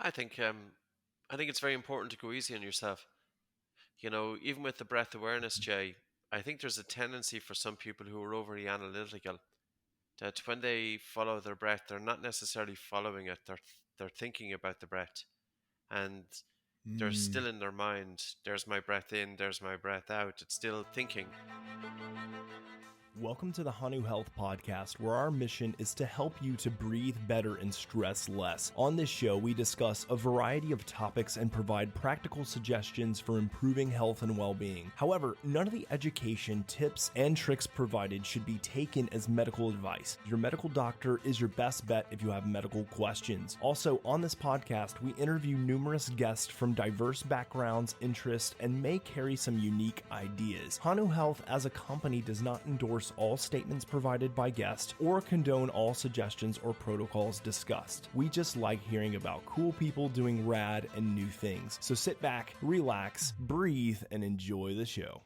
I think um, I think it's very important to go easy on yourself. Even with the breath awareness, Jay, I think there's a tendency for some people who are overly analytical that when they follow their breath, they're not necessarily following it. They're thinking about the breath, and they're Mm. still in their mind. There's my breath in. There's my breath out. It's still thinking. Welcome to the Hanu Health Podcast, where our mission is to help you to breathe better and stress less. On this show, we discuss a variety of topics and provide practical suggestions for improving health and well-being. However, none of the education, tips, and tricks provided should be taken as medical advice. Your medical doctor is your best bet if you have medical questions. Also, on this podcast, we interview numerous guests from diverse backgrounds, interests, and may carry some unique ideas. Hanu Health as a company does not endorse all statements provided by guests or condone all suggestions or protocols discussed. We just like hearing about cool people doing rad and new things. So sit back, relax, breathe, and enjoy the show.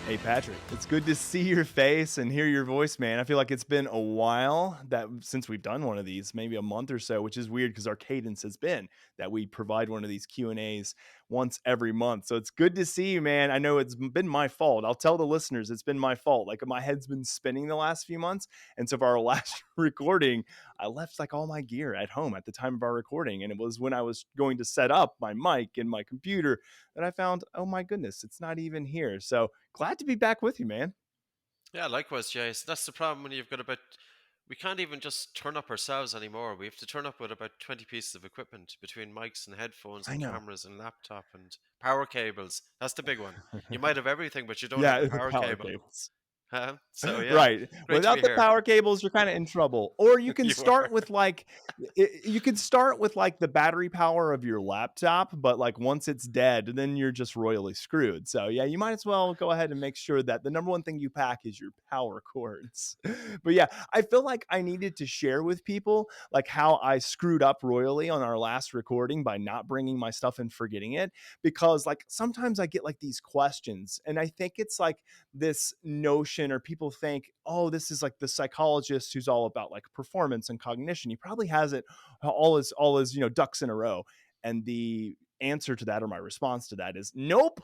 Hey Patrick, it's good to see your face and hear your voice, man. I feel like it's been a while that since we've done one of these, maybe a month or so, which is weird because our cadence has been that we provide one of these Q&As once every month. So it's good to see you, man. I know it's been my fault. I'll tell the listeners it's been my fault. Like my head's been spinning the last few months. And so for our last recording, I left like all my gear at home at the time of our recording. And it was when I was going to set up my mic and my computer that I found, oh my goodness, it's not even here. So glad to be back with you, man. Yeah, likewise, Jay. So that's the problem when you've got about. We can't even just turn up ourselves anymore. We have to turn up with about 20 pieces of equipment between mics and headphones I and know. cameras and laptop and power cables. That's the big one. You might have everything, but you don't have Yeah, the the power power cable. cables. So, yeah, Right. great to Without be the here. power cables, you're kind of in trouble. Or you can You start are. with like you can start with like the battery power of your laptop, but like once it's dead, then you're just royally screwed. So yeah, you might as well go ahead and make sure that the number one thing you pack is your power cords. But yeah, I feel like I needed to share with people like how I screwed up royally on our last recording by not bringing my stuff and forgetting it because like sometimes I get like these questions and I think it's like this notion or people think, oh, this is like the psychologist who's all about like performance and cognition. He probably has it all his ducks in a row. And the answer to that or my response to that is nope.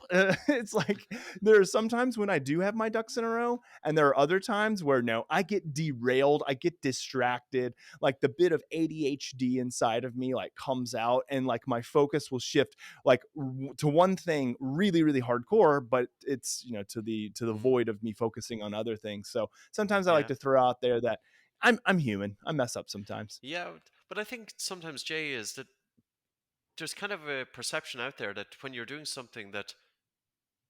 It's like there are sometimes when I do have my ducks in a row, and there are other times where no, I get derailed, I get distracted, like the bit of ADHD inside of me like comes out, and like my focus will shift like to one thing really really hardcore, but it's to the Mm, void of me focusing on other things. So sometimes I like yeah. to throw out there that I'm human. I mess up sometimes. Yeah. But I think sometimes, Jay, is that there's kind of a perception out there that when you're doing something that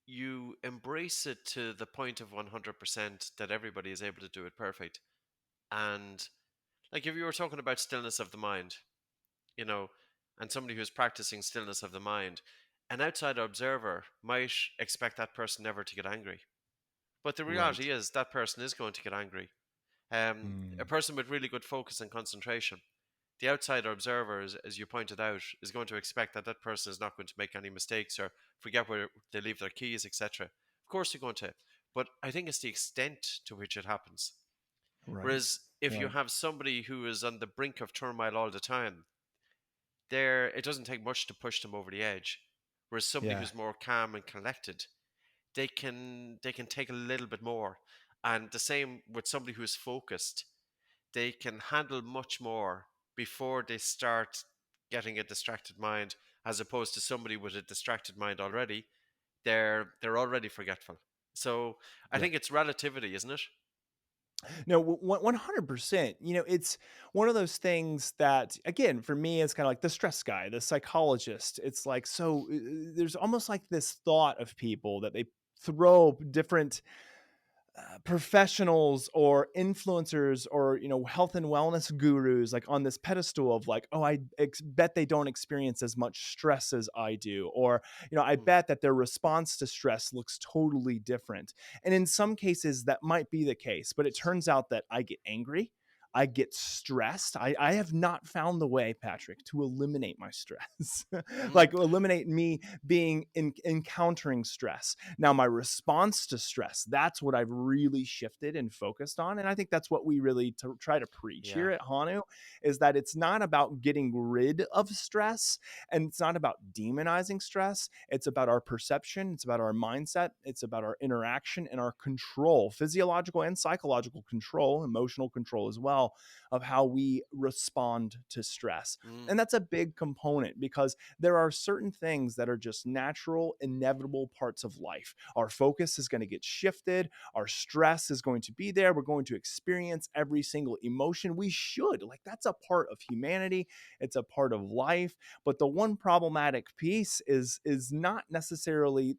you embrace it to the point of 100% that everybody is able to do it perfect. And like if you were talking about stillness of the mind, you know, and somebody who's practicing stillness of the mind, an outside observer might expect that person never to get angry. But the reality Right. is that person is going to get angry. A Mm. person with really good focus and concentration, the outsider observer, as you pointed out, is going to expect that that person is not going to make any mistakes or forget where they leave their keys, etc. Of course, they're going to. But I think it's the extent to which it happens. Right. Whereas if you Right. have somebody who is on the brink of turmoil all the time, there it doesn't take much to push them over the edge. Whereas somebody Yeah. who's more calm and collected, they can take a little bit more. And the same with somebody who's focused, they can handle much more before they start getting a distracted mind, as opposed to somebody with a distracted mind already. They're already forgetful. So I Yeah. think it's relativity, isn't it? No, 100%. It's one of those things that, again, for me, it's kind of like the stress guy, the psychologist. It's like, so there's almost like this thought of people that they throw different professionals or influencers or health and wellness gurus like on this pedestal of like, oh, I bet they don't experience as much stress as I do, or I Mm, bet that their response to stress looks totally different. And in some cases that might be the case, but it turns out that I get angry, I get stressed. I have not found the way, Patrick, to eliminate my stress, Mm, like eliminate me encountering stress. Now, my response to stress, that's what I've really shifted and focused on. And I think that's what we really try to preach yeah. here at Hanu, is that it's not about getting rid of stress and it's not about demonizing stress. It's about our perception, it's about our mindset, it's about our interaction and our control, physiological and psychological control, emotional control as well, of how we respond to stress. Mm, And that's a big component because there are certain things that are just natural, inevitable parts of life. Our focus is going to get shifted. Our stress is going to be there. We're going to experience every single emotion. We should. Like, that's a part of humanity. It's a part of life. But the one problematic piece is not necessarily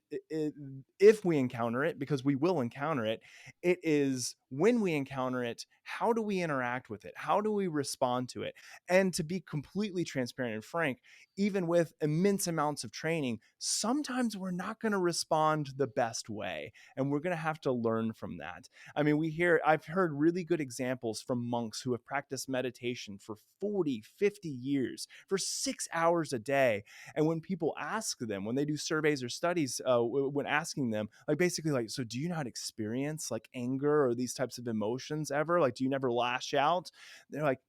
if we encounter it, because we will encounter it. It is when we encounter it, how do we interact with it? How do we respond to it? And to be completely transparent and frank, even with immense amounts of training, sometimes we're not going to respond the best way. And we're going to have to learn from that. I mean, I've heard really good examples from monks who have practiced meditation for 40, 50 years, for 6 hours a day. And when people ask them, when they do surveys or studies, when asking them, like basically, like, so do you not experience like anger or these types of emotions ever? Like, do you never lash out? They're like,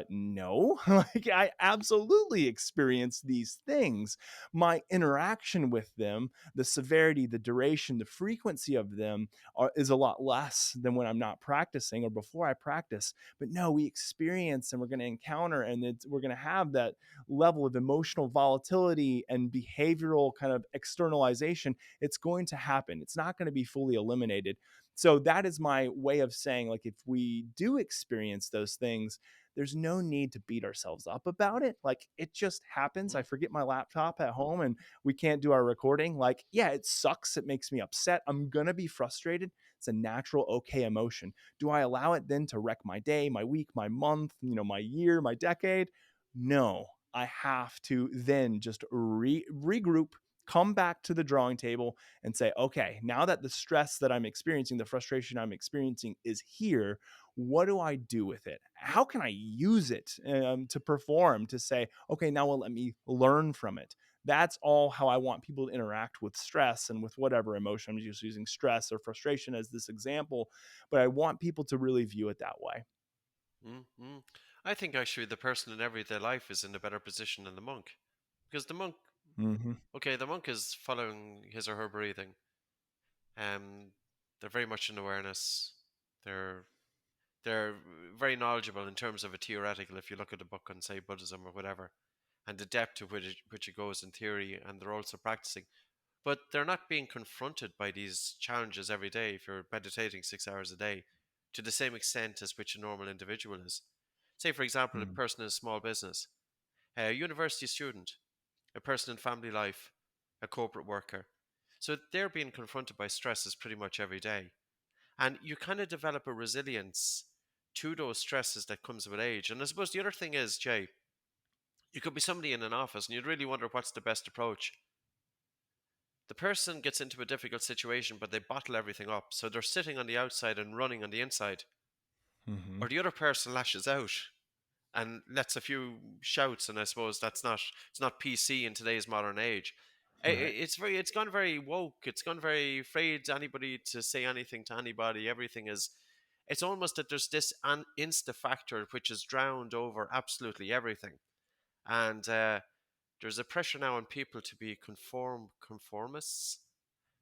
no, like I absolutely experience these things. My interaction with them, the severity, the duration, the frequency of them is a lot less than when I'm not practicing or before I practice. But no, we experience and we're going to encounter and we're going to have that level of emotional volatility and behavioral kind of externalization. It's going to happen. It's not going to be fully eliminated. So that is my way of saying, like, if we do experience those things, there's no need to beat ourselves up about it. Like, it just happens. I mm, forget my laptop at home and we can't do our recording. Like, yeah, it sucks. It makes me upset. I'm going to be frustrated. It's a natural, okay emotion. Do I allow it then to wreck my day, my week, my month, my year, my decade? No, I have to then just regroup, come back to the drawing table and say, okay, now that the stress that I'm experiencing, the frustration I'm experiencing is here, what do I do with it? How can I use it to perform, to say, okay, now well, let me learn from it? That's all how I want people to interact with stress and with whatever emotion. I'm just using stress or frustration as this example, but I want people to really view it that way. mm, mm. I think actually the person in everyday life is in a better position than the monk. Because the monk, Hmm. okay, the monk is following his or her breathing. Um, they're very much in awareness. They're they're very knowledgeable in terms of a theoretical. If you look at a book on, say, Buddhism or whatever, and the depth to which it goes in theory, and they're also practicing. But they're not being confronted by these challenges every day. If you're meditating 6 hours a day, to the same extent as which a normal individual is. Say, for example, a Hmm. person in a small business, a university student, a person in family life, a corporate worker. So they're being confronted by stresses pretty much every day. And you kind of develop a resilience to those stresses that comes with age. And I suppose the other thing is, Jay, you could be somebody in an office and you'd really wonder what's the best approach. The person gets into a difficult situation, but they bottle everything up. So they're sitting on the outside and running on the inside. Hmm. Or the other person lashes out and lets a few shouts, and I suppose it's not PC in today's modern age. Right. It's gone very woke. It's gone very afraid anybody to say anything to anybody. Everything is. It's almost that there's this insta factor which is drowned over absolutely everything, and there's a pressure now on people to be conformists,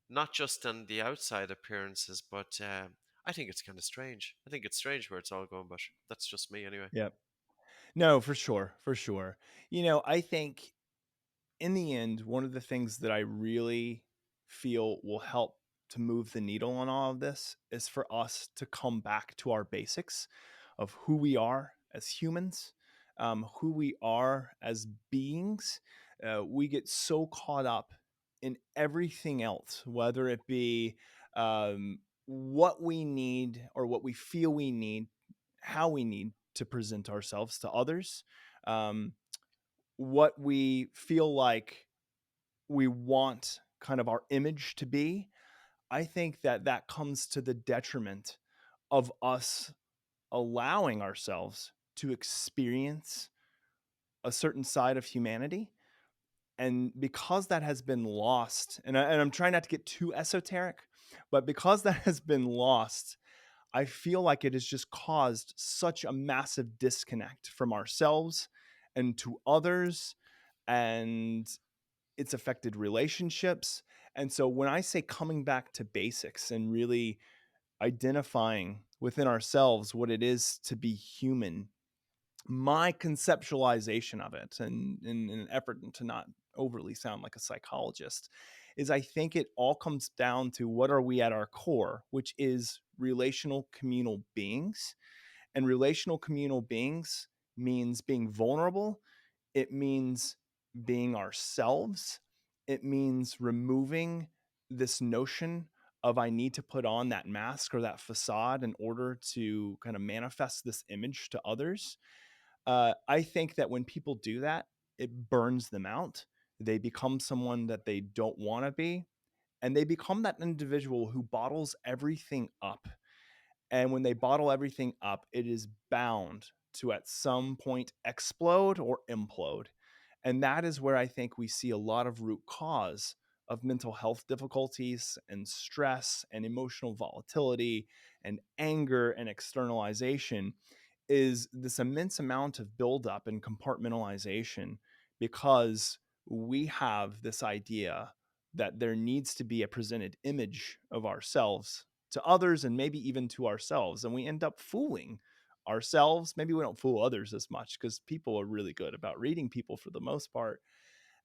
not just on the outside appearances, but I think it's kind of strange. I think it's strange where it's all going, but that's just me anyway. Yep. No, for sure. For sure. I think in the end, one of the things that I really feel will help to move the needle on all of this is for us to come back to our basics of who we are as humans, who we are as beings. We get so caught up in everything else, whether it be what we need or what we feel we need, how we need to present ourselves to others, um, what we feel like we want kind of our image to be. I think that that comes to the detriment of us allowing ourselves to experience a certain side of humanity. And because that has been lost, and I'm trying not to get too esoteric, but because that has been lost, I feel like it has just caused such a massive disconnect from ourselves and to others, and it's affected relationships. And so when I say coming back to basics and really identifying within ourselves what it is to be human, my conceptualization of it, and in an effort to not overly sound like a psychologist, is I think it all comes down to what are we at our core, which is relational communal beings. And relational communal beings means being vulnerable, it means being ourselves, it means removing this notion of I need to put on that mask or that facade in order to kind of manifest this image to others. I think that when people do that, it burns them out. They become someone that they don't want to be, and they become that individual who bottles everything up. And when they bottle everything up, it is bound to at some point explode or implode. And that is where I think we see a lot of root cause of mental health difficulties and stress and emotional volatility and anger and externalization, is this immense amount of buildup and compartmentalization, because we have this idea that there needs to be a presented image of ourselves to others and maybe even to ourselves. And we end up fooling ourselves. Maybe we don't fool others as much because people are really good about reading people for the most part,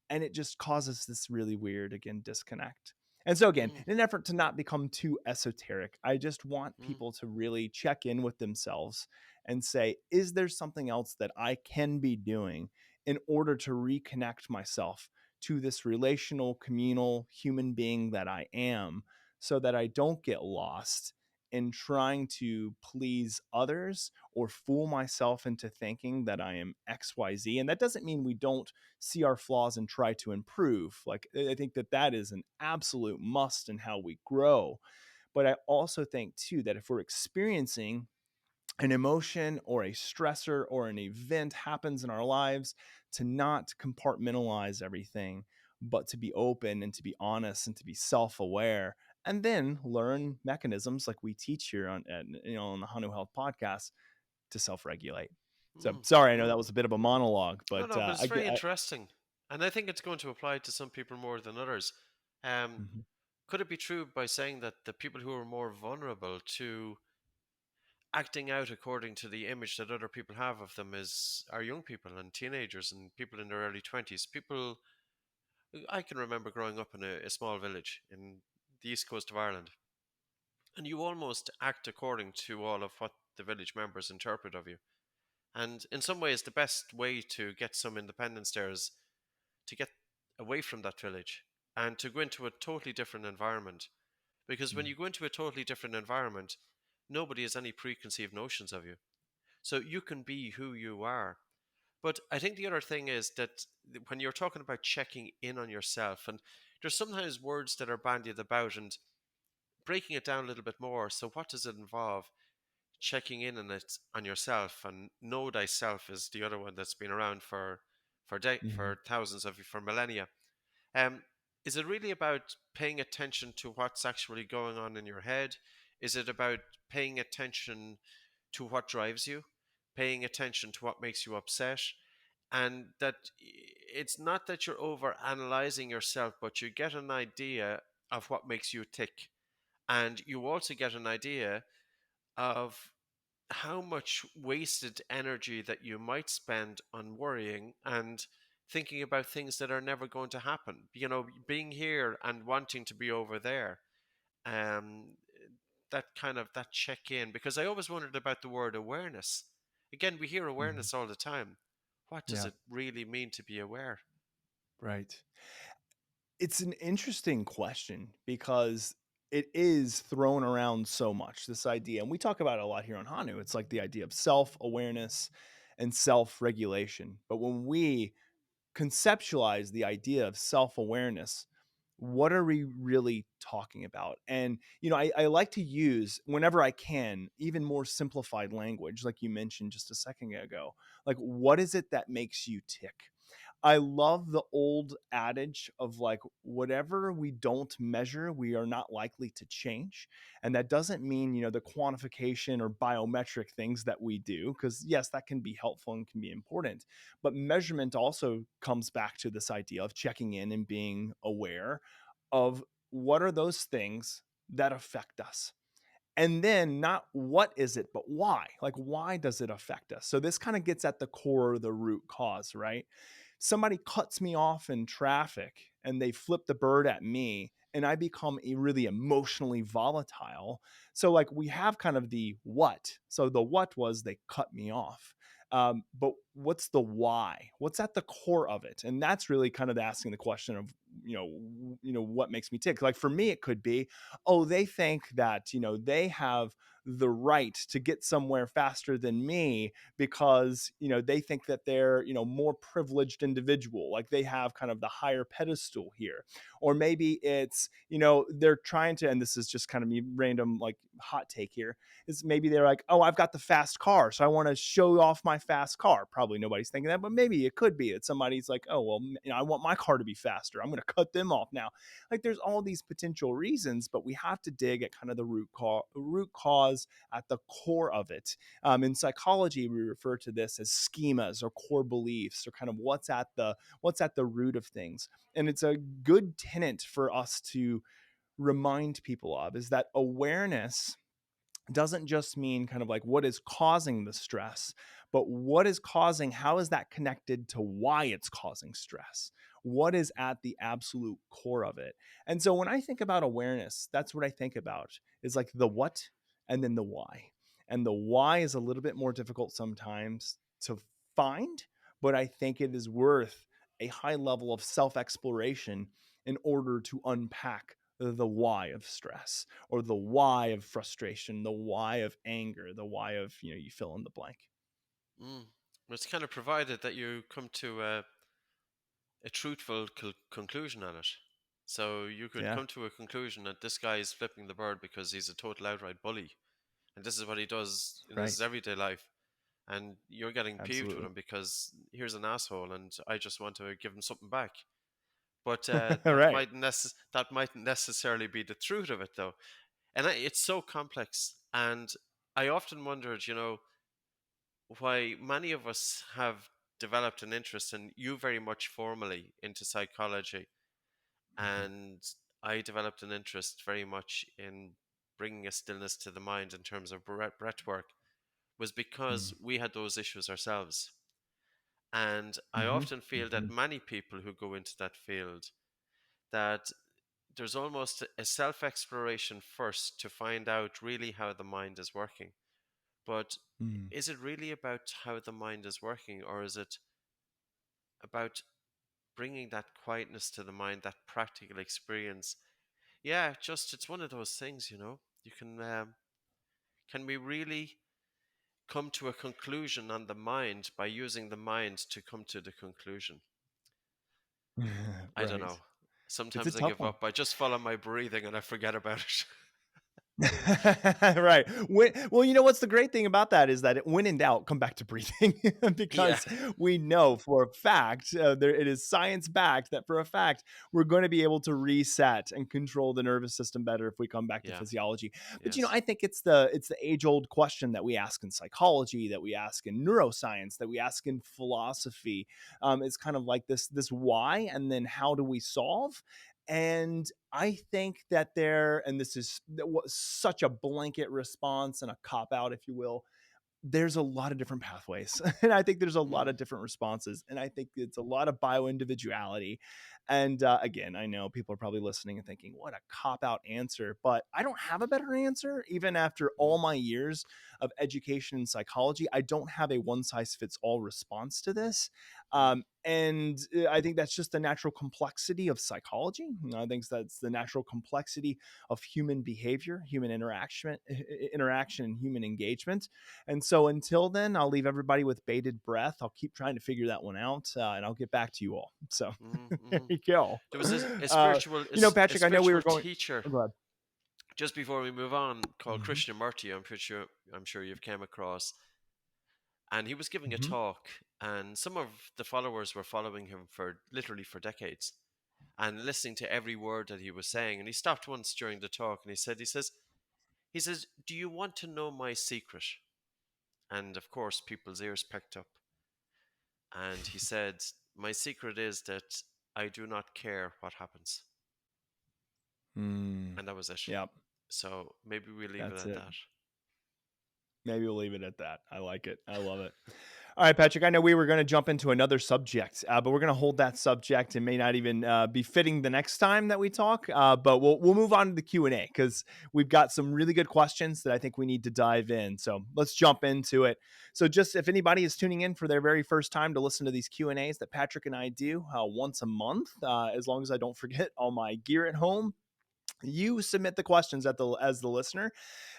and it just causes this really weird, again, disconnect. And so again, Mm, in an effort to not become too esoteric, I just want mm, people to really check in with themselves and say, is there something else that I can be doing in order to reconnect myself to this relational communal human being that I am, so that I don't get lost in trying to please others or fool myself into thinking that I am XYZ. And that doesn't mean we don't see our flaws and try to improve. Like, I think that that is an absolute must in how we grow. But I also think too that if we're experiencing an emotion or a stressor or an event happens in our lives, to not compartmentalize everything, but to be open and to be honest and to be self-aware, and then learn mechanisms like we teach here on the Hanu Health podcast to self-regulate. So mm, sorry, I know that mm. was a bit of a monologue, No, but no, but it's I very get. interesting, and I think it's going to apply to some people more than others. Um, Mhm. could it be true by saying that the people who are more vulnerable to acting out according to the image that other people have of them is are young people and teenagers and people in their early 20s? People, I can remember growing up in a small village in the east coast of Ireland, and you almost act according to all of what the village members interpret of you. And in some ways, the best way to get some independence there is to get away from that village and to go into a totally different environment. Because when Mm, you go into a totally different environment, nobody has any preconceived notions of you. So you can be who you are. But I think the other thing is that when you're talking about checking in on yourself, and there's sometimes words that are bandied about, and breaking it down a little bit more. So, what does it involve? Checking in on it on yourself, and know thyself is the other one that's been around mhm, for thousands of for millennia. Um, is it really about paying attention to what's actually going on in your head? Is it about paying attention to what drives you, paying attention to what makes you upset? And that it's not that you're over analyzing yourself, but you get an idea of what makes you tick. And you also get an idea of how much wasted energy that you might spend on worrying and thinking about things that are never going to happen. You know, being here and wanting to be over there. Um, that kind of that check in, because I always wondered about the word awareness. Again, we hear mhm. awareness all the time. What does Yeah, it really mean to be aware? right. It's an interesting question because it is thrown around so much, this idea. And we talk about it a lot here on Hanu. It's like the idea of self awareness and self regulation. But when we conceptualize the idea of self awareness, what are we really talking about? And, I like to use, whenever I can, even more simplified language, like you mentioned just a second ago. Like, what is it that makes you tick? I love the old adage of like, whatever we don't measure, we are not likely to change. And that doesn't mean, the quantification or biometric things that we do, because yes, that can be helpful and can be important. But measurement also comes back to this idea of checking in and being aware of what are those things that affect us. And then not what is it, but why? Like, why does it affect us? So this kind of gets at the core, the root cause, right? Somebody cuts me off in traffic and they flip the bird at me and I become really emotionally volatile. So, like, we have kind of the what. So, the what was they cut me off. But what's the why? What's at the core of it? And that's really kind of asking the question of, what makes me tick? Like, for me, it could be, oh, they think that, they have the right to get somewhere faster than me because they think that they're more privileged individual, like they have kind of the higher pedestal here. Or maybe it's they're trying to, and this is just kind of me random like hot take here, is maybe they're like, oh, I've got the fast car, so I want to show off my fast car. Probably nobody's thinking that, but maybe it could be that somebody's like, oh well, I want my car to be faster, I'm going to cut them off now. Like, there's all these potential reasons, but we have to dig at kind of the root cause at the core of it. In psychology, we refer to this as schemas or core beliefs, or kind of what's at the root of things. And it's a good tenet for us to remind people of, is that awareness doesn't just mean kind of like what is causing the stress, but what is causing, how is that connected to why it's causing stress? What is at the absolute core of it? And so when I think about awareness, that's what I think about, is like the what and then the why. And the why is a little bit more difficult sometimes to find, but I think it is worth a high level of self exploration in order to unpack the why of stress, or the why of frustration, the why of anger, the why of, you fill in the blank. Mm. It's kind of provided that you come to a truthful conclusion on it. So you could Yeah, come to a conclusion that this guy is flipping the bird because he's a total outright bully, and this is what he does in his right. everyday life. And you're getting peeved with Absolutely. him because here's an asshole, and I just want to give him something back. But Right. that mightn't necessarily be the truth of it, though. And it's so complex. And I often wondered, why many of us have developed an interest, and you very much formally into psychology, Mhm. and I developed an interest very much in bringing a stillness to the mind in terms of breath work, was because Mm. we had those issues ourselves. And I Mhm. often feel that Mhm. many people who go into that field, that there's almost a self exploration first to find out really how the mind is working. But Mm. is it really about how the mind is working, or is it about bringing that quietness to the mind, that practical experience? Yeah, just it's one of those things, You can we really come to a conclusion on the mind by using the mind to come to the conclusion? I don't Right. know. It's a Sometimes I tough give one. up. I just follow my breathing and I forget about it. Right. Well, what's the great thing about that is that when in doubt, come back to breathing, Yeah, because we know for a fact, it is science backed, that for a fact we're going to be able to reset and control the nervous system better if we come back to yeah, physiology. But yes. I think it's the age old question that we ask in psychology, that we ask in neuroscience, that we ask in philosophy. It's kind of like this why, and then how do we solve? And I think that and this is such a blanket response and a cop out, if you will, there's a lot of different pathways and I think there's a lot Mm, of different responses, and I think it's a lot of bio individuality. And again, I know people are probably listening and thinking, what a cop out answer, but I don't have a better answer. Even after mm, all my years of education in psychology, I don't have a one size fits all response to this. mm, And I think that's just the natural complexity of psychology. I think that's the natural complexity of human behavior, human interaction and human engagement. And so So until then, I'll leave everybody with bated breath. I'll keep trying to figure that one out, and I'll get back to you all. So there Mm-hmm. you go. There was a Patrick, I know we were spiritual going. teacher Oh, go ahead. just before we move on called Hmm. Krishnamurti. I'm sure you've came across, and he was giving a Hmm. talk, and some of the followers were following him for literally for decades and listening to every word that he was saying. And he stopped once during the talk and he says, "Do you want to know my secret?" And of course, people's ears picked up. And he said, "My secret is that I do not care what happens." Mm, And that was it. yep, So maybe we leave it that's at it. that. Maybe we'll leave it at that. I like it. I love it. All right, Patrick. I know we were going to jump into another subject, but we're going to hold that subject and may not even be fitting the next time that we talk. But we'll move on to the Q&A because we've got some really good questions that I think we need to dive in. So let's jump into it. So just if anybody is tuning in for their very first time to listen to these Q&As that Patrick and I do once a month, as long as I don't forget all my gear at home, you submit the questions as the listener,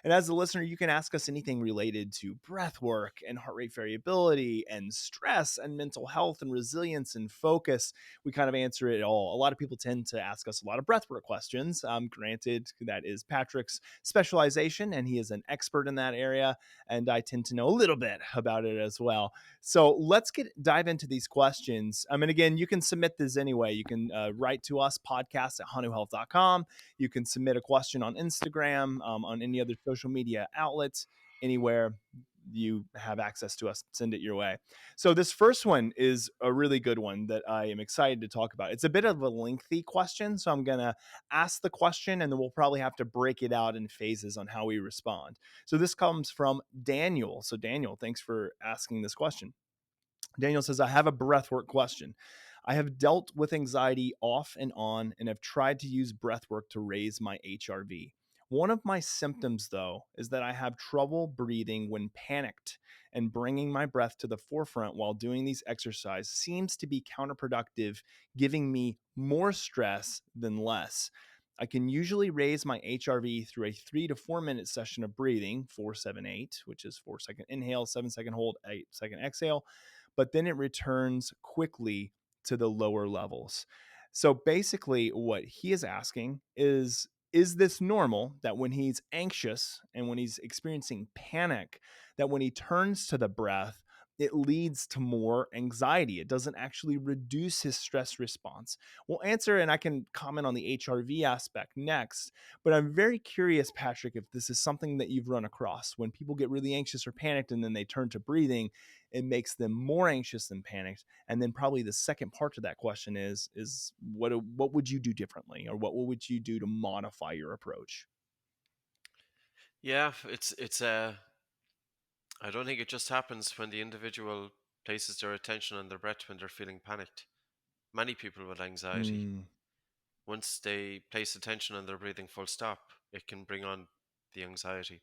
and as the listener you can ask us anything related to breath work and heart rate variability and stress and mental health and resilience and focus. We kind of answer it all. A lot of people tend to ask us a lot of breath work questions. Granted, that is Patrick's specialization and he is an expert in that area, and I tend to know a little bit about it as well. So let's dive into these questions. And again, you can submit this anyway. You can write to us, podcast@hanuhealth.com. You can submit a question on Instagram, on any other social media outlets, anywhere you have access to us, send it your way. So this first one is a really good one that I am excited to talk about. It's a bit of a lengthy question, so I'm going to ask the question and then we'll probably have to break it out in phases on how we respond. So this comes from Daniel. So Daniel, thanks for asking this question. Daniel says, I have a breathwork question. I have dealt with anxiety off and on and have tried to use breathwork to raise my HRV. One of my symptoms, though, is that I have trouble breathing when panicked, and bringing my breath to the forefront while doing these exercises seems to be counterproductive, giving me more stress than less. I can usually raise my HRV through a 3 to 4 minute session of breathing, 4-7-8, which is 4-second inhale, 7-second hold, 8-second exhale, but then it returns quickly to the lower levels. So basically, what he is asking is this normal that when he's anxious and when he's experiencing panic, that when he turns to the breath, it leads to more anxiety? It doesn't actually reduce his stress response. We'll answer, and I can comment on the HRV aspect next. But I'm very curious, Patrick, if this is something that you've run across when people get really anxious or panicked and then they turn to breathing, it makes them more anxious than panicked. And then probably the second part to that question is what would you do differently, or what would you do to modify your approach? Yeah, it's I don't think it just happens when the individual places their attention on their breath when they're feeling panicked. Many people with anxiety, Mm, once they place attention on their breathing full stop, it can bring on the anxiety.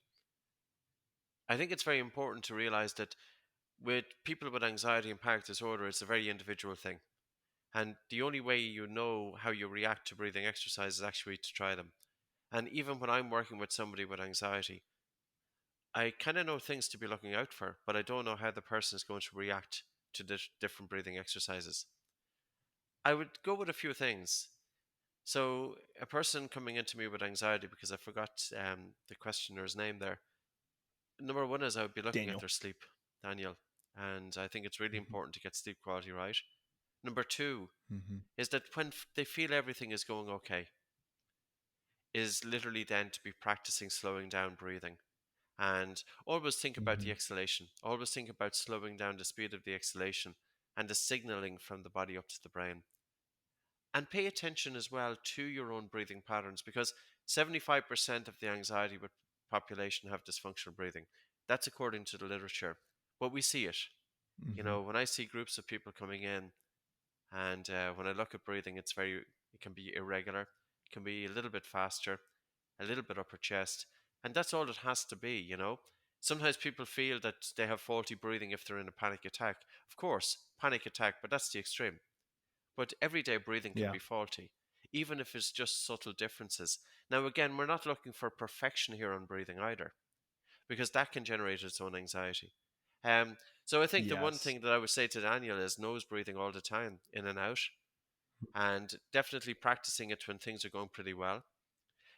I think it's very important to realize that with people with anxiety and panic disorder, it's a very individual thing. And the only way you know how you react to breathing exercises is actually to try them. And even when I'm working with somebody with anxiety, I kind of know things to be looking out for, but I don't know how the person is going to react to different breathing exercises. I would go with a few things. So, a person coming into me with anxiety, because I forgot the questioner's name there. Number one is I would be looking at Daniel. their sleep, Daniel. And I think it's really Hmm. important to get sleep quality right. Number two Hmm. is that when they feel everything is going okay, is literally then to be practicing slowing down breathing. And always think about the Hmm. exhalation. Always think about slowing down the speed of the exhalation and the signaling from the body up to the brain. And pay attention as well to your own breathing patterns, because 75% of the anxiety with population have dysfunctional breathing. That's according to the literature. But we see it. You Hmm. know, when I see groups of people coming in, and when I look at breathing, it can be irregular, it can be a little bit faster, a little bit upper chest, and that's all it has to be, you know. Sometimes people feel that they have faulty breathing if they're in a panic attack. Of course, panic attack, but that's the extreme. But everyday breathing can Yeah. be faulty, even if it's just subtle differences. Now, again, we're not looking for perfection here on breathing either. because that can generate its own anxiety. So I think the one Yes. thing that I would say to Daniel is nose breathing all the time, in and out, and definitely practicing it when things are going pretty well.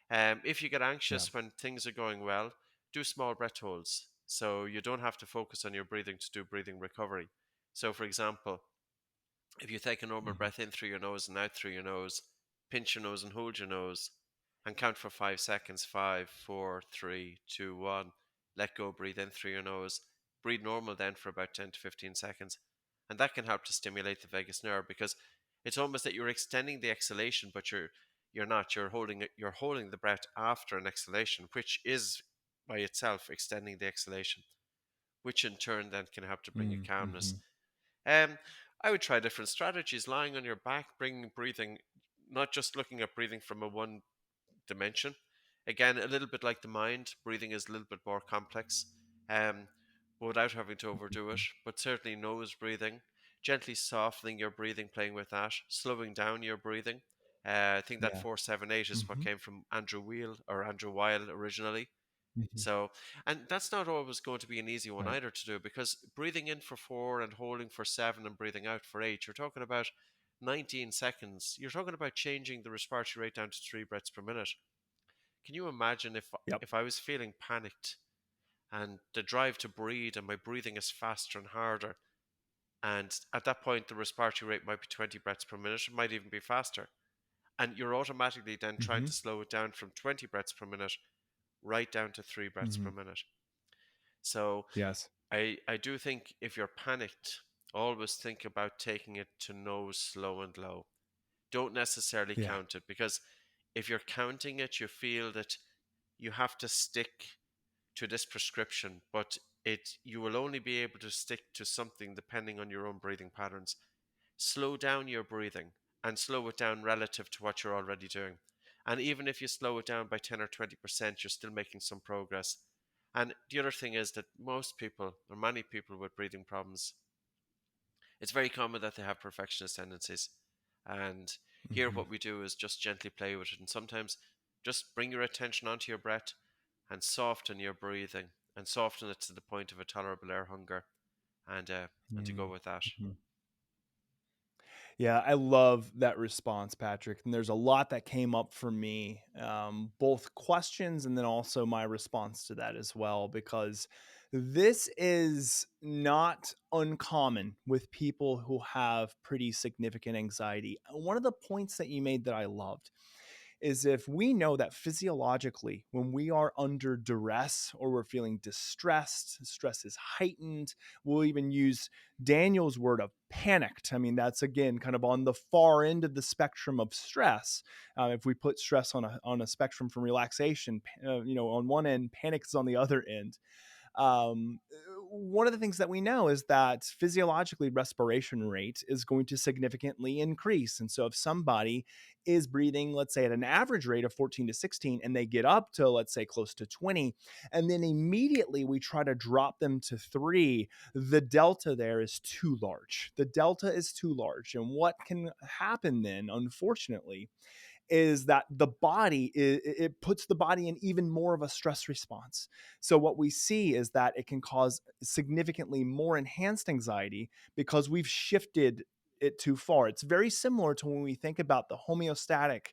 If you get Yeah. anxious when things are going well, do small breath holds. So you don't have to focus on your breathing to do breathing recovery. So, for example, if you take a normal Mhm. breath in through your nose and out through your nose, pinch your nose and hold your nose, and count for 5 seconds. Five, four, three, two, one. Let go, breathe in through your nose. Breathe normal then for about 10 to 15 seconds. And that can help to stimulate the vagus nerve because it's almost that you're extending the exhalation, but you're not. You're holding the breath after an exhalation, which is by itself extending the exhalation, which in turn then can help to bring you calmness. Mhm. Um, I would try different strategies, lying on your back, bringing breathing, not just looking at breathing from a one dimension. Again, a little bit like the mind, breathing is a little bit more complex, um, without having to overdo it. Mhm. But certainly, nose breathing, gently softening your breathing, playing with that, slowing down your breathing. I think that Yeah. 478 is what Mhm. came from Andrew Weil or Andrew Weil originally. Mhm. So, and that's not always going to be an easy one Right. either to do because breathing in for 4 and holding for 7 and breathing out for 8, you're talking about 19 seconds. You're talking about changing the respiratory rate down to 3 breaths per minute. Can you imagine Yep. if I was feeling panicked and the drive to breathe and my breathing is faster and harder, and at that point the respiratory rate might be 20 breaths per minute, it might even be faster, and you're automatically then trying Mhm. to slow it down from 20 breaths per minute right down to 3 breaths per Mhm. minute. So Yes. I do think if you're panicked, always think about taking it to nose slow and low. Don't necessarily Yeah. count it because if you're counting it, you feel that you have to stick to this prescription, but you will only be able to stick to something depending on your own breathing patterns. Slow down your breathing and slow it down relative to what you're already doing. And even if you slow it down by 10 or 20%, you're still making some progress. And the other thing is that most people, or many people with breathing problems, it's very common that they have perfectionist tendencies. And here, Mhm. what we do is just gently play with it. And sometimes just bring your attention onto your breath and soften your breathing and soften it to the point of a tolerable air hunger and to go Mm. with that. Mhm. Yeah, I love that response, Patrick. And there's a lot that came up for me, both questions and then also my response to that as well, because this is not uncommon with people who have pretty significant anxiety. One of the points that you made that I loved is if we know that physiologically, when we are under duress or we're feeling distressed, stress is heightened, we'll even use Daniel's word of panicked. I mean, that's again kind of on the far end of the spectrum of stress. If we put stress on a spectrum from relaxation, on one end, panic is on the other end. One of the things that we know is that physiologically respiration rate is going to significantly increase. And so if somebody is breathing, let's say at an average rate of 14 to 16, and they get up to, let's say, close to 20, and then immediately we try to drop them to 3, the delta there is too large. The delta is too large. And what can happen then, unfortunately, is that the body it puts the body in even more of a stress response. So what we see is that it can cause significantly more enhanced anxiety because we've shifted it too far. It's very similar to when we think about the homeostatic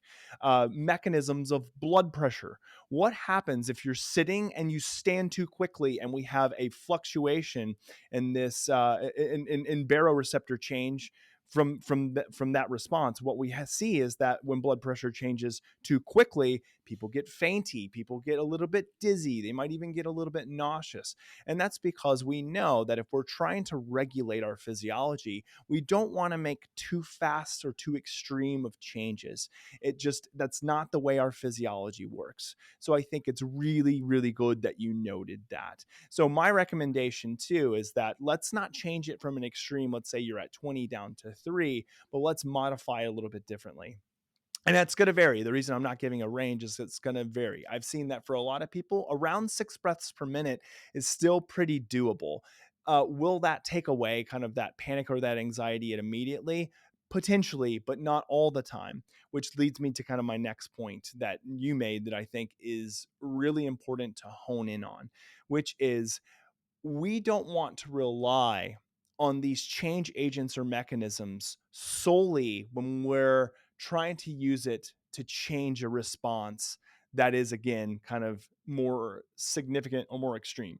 mechanisms of blood pressure. What happens if you're sitting and you stand too quickly, and we have a fluctuation in this in baroreceptor change from that response? What we see is that when blood pressure changes too quickly, people get fainty, people get a little bit dizzy, they might even get a little bit nauseous. And that's because we know that if we're trying to regulate our physiology, we don't want to make too fast or too extreme of changes. That's not the way our physiology works. So I think it's really, really good that you noted that. So my recommendation too is that let's not change it from an extreme. Let's say you're at 20 down to 3, but let's modify a little bit differently. And that's going to vary. The reason I'm not giving a range is it's going to vary. I've seen that for a lot of people, around 6 breaths per minute is still pretty doable. Will that take away kind of that panic or that anxiety immediately? potentially, but not all the time, which leads me to kind of my next point that you made that I think is really important to hone in on, which is we don't want to rely on these change agents or mechanisms solely when we're trying to use it to change a response that is, again, kind of more significant or more extreme,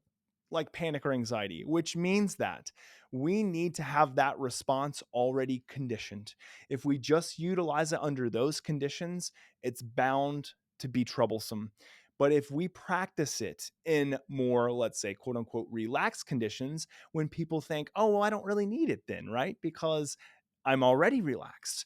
like panic or anxiety, which means that we need to have that response already conditioned. If we just utilize it under those conditions, it's bound to be troublesome. But if we practice it in more, let's say, quote unquote, relaxed conditions, when people think, oh, well, I don't really need it then, right? Because I'm already relaxed.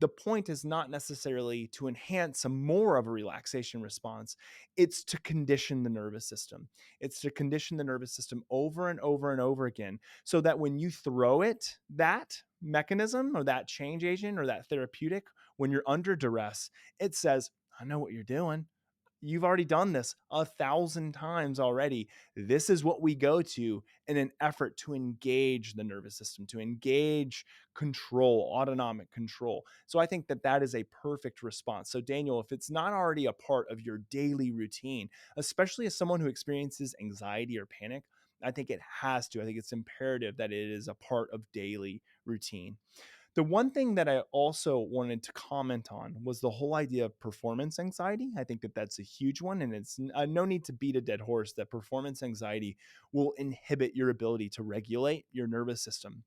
The point is not necessarily to enhance a more of a relaxation response, it's to condition the nervous system. It's to condition the nervous system over and over and over again so that when you throw it, that mechanism or that change agent or that therapeutic, when you're under duress, it says, I know what you're doing. You've already done this 1,000 times already. This is what we go to in an effort to engage the nervous system, to engage control, autonomic control. So I think that that is a perfect response. So, Daniel, if it's not already a part of your daily routine, especially as someone who experiences anxiety or panic, I think it has to. I think it's imperative that it is a part of daily routine. The one thing that I also wanted to comment on was the whole idea of performance anxiety. I think that that's a huge one, and it's no need to beat a dead horse that performance anxiety will inhibit your ability to regulate your nervous system.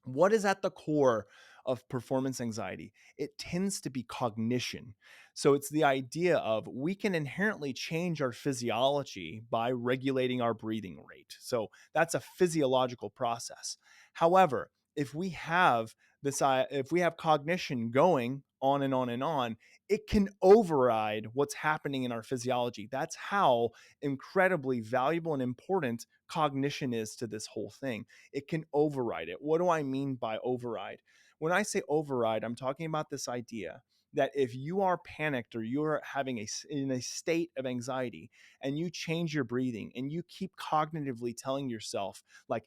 What is at the core of performance anxiety? It tends to be cognition. So it's the idea of we can inherently change our physiology by regulating our breathing rate. So that's a physiological process. However, if we have if we have cognition going on and on and on, it can override what's happening in our physiology. That's how incredibly valuable and important cognition is to this whole thing. It can override it. What do I mean by override? When I say override, I'm talking about this idea that if you are panicked or you're having in a state of anxiety and you change your breathing and you keep cognitively telling yourself like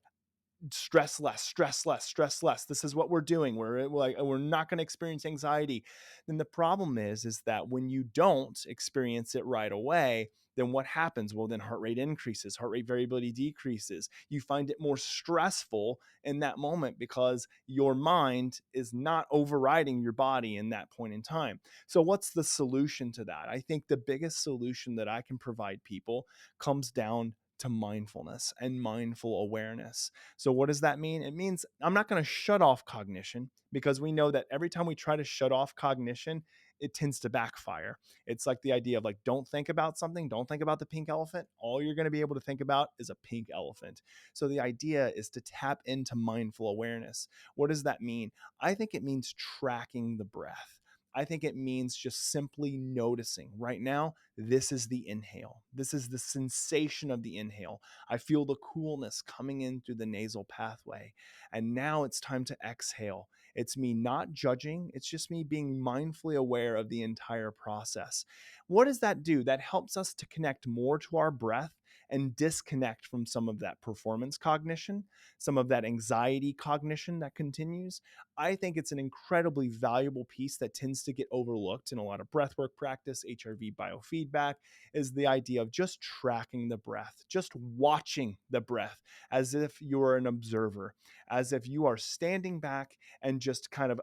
stress less, stress less, stress less. This is what we're doing. We're not going to experience anxiety. Then the problem is that when you don't experience it right away, then what happens? Well, then heart rate increases, heart rate variability decreases. You find it more stressful in that moment because your mind is not overriding your body in that point in time. So what's the solution to that? I think the biggest solution that I can provide people comes down to mindfulness and mindful awareness. So, what does that mean? It means I'm not going to shut off cognition because we know that every time we try to shut off cognition, it tends to backfire. It's like the idea of like, don't think about something, don't think about the pink elephant. All you're going to be able to think about is a pink elephant. So, the idea is to tap into mindful awareness. What does that mean? I think it means tracking the breath. I think it means just simply noticing right now, this is the inhale. This is the sensation of the inhale. I feel the coolness coming in through the nasal pathway. And now it's time to exhale. It's me not judging, it's just me being mindfully aware of the entire process. What does that do? That helps us to connect more to our breath and disconnect from some of that performance cognition, some of that anxiety cognition that continues. I think it's an incredibly valuable piece that tends to get overlooked in a lot of breathwork practice, HRV biofeedback, is the idea of just tracking the breath, just watching the breath as if you're an observer, as if you are standing back and just kind of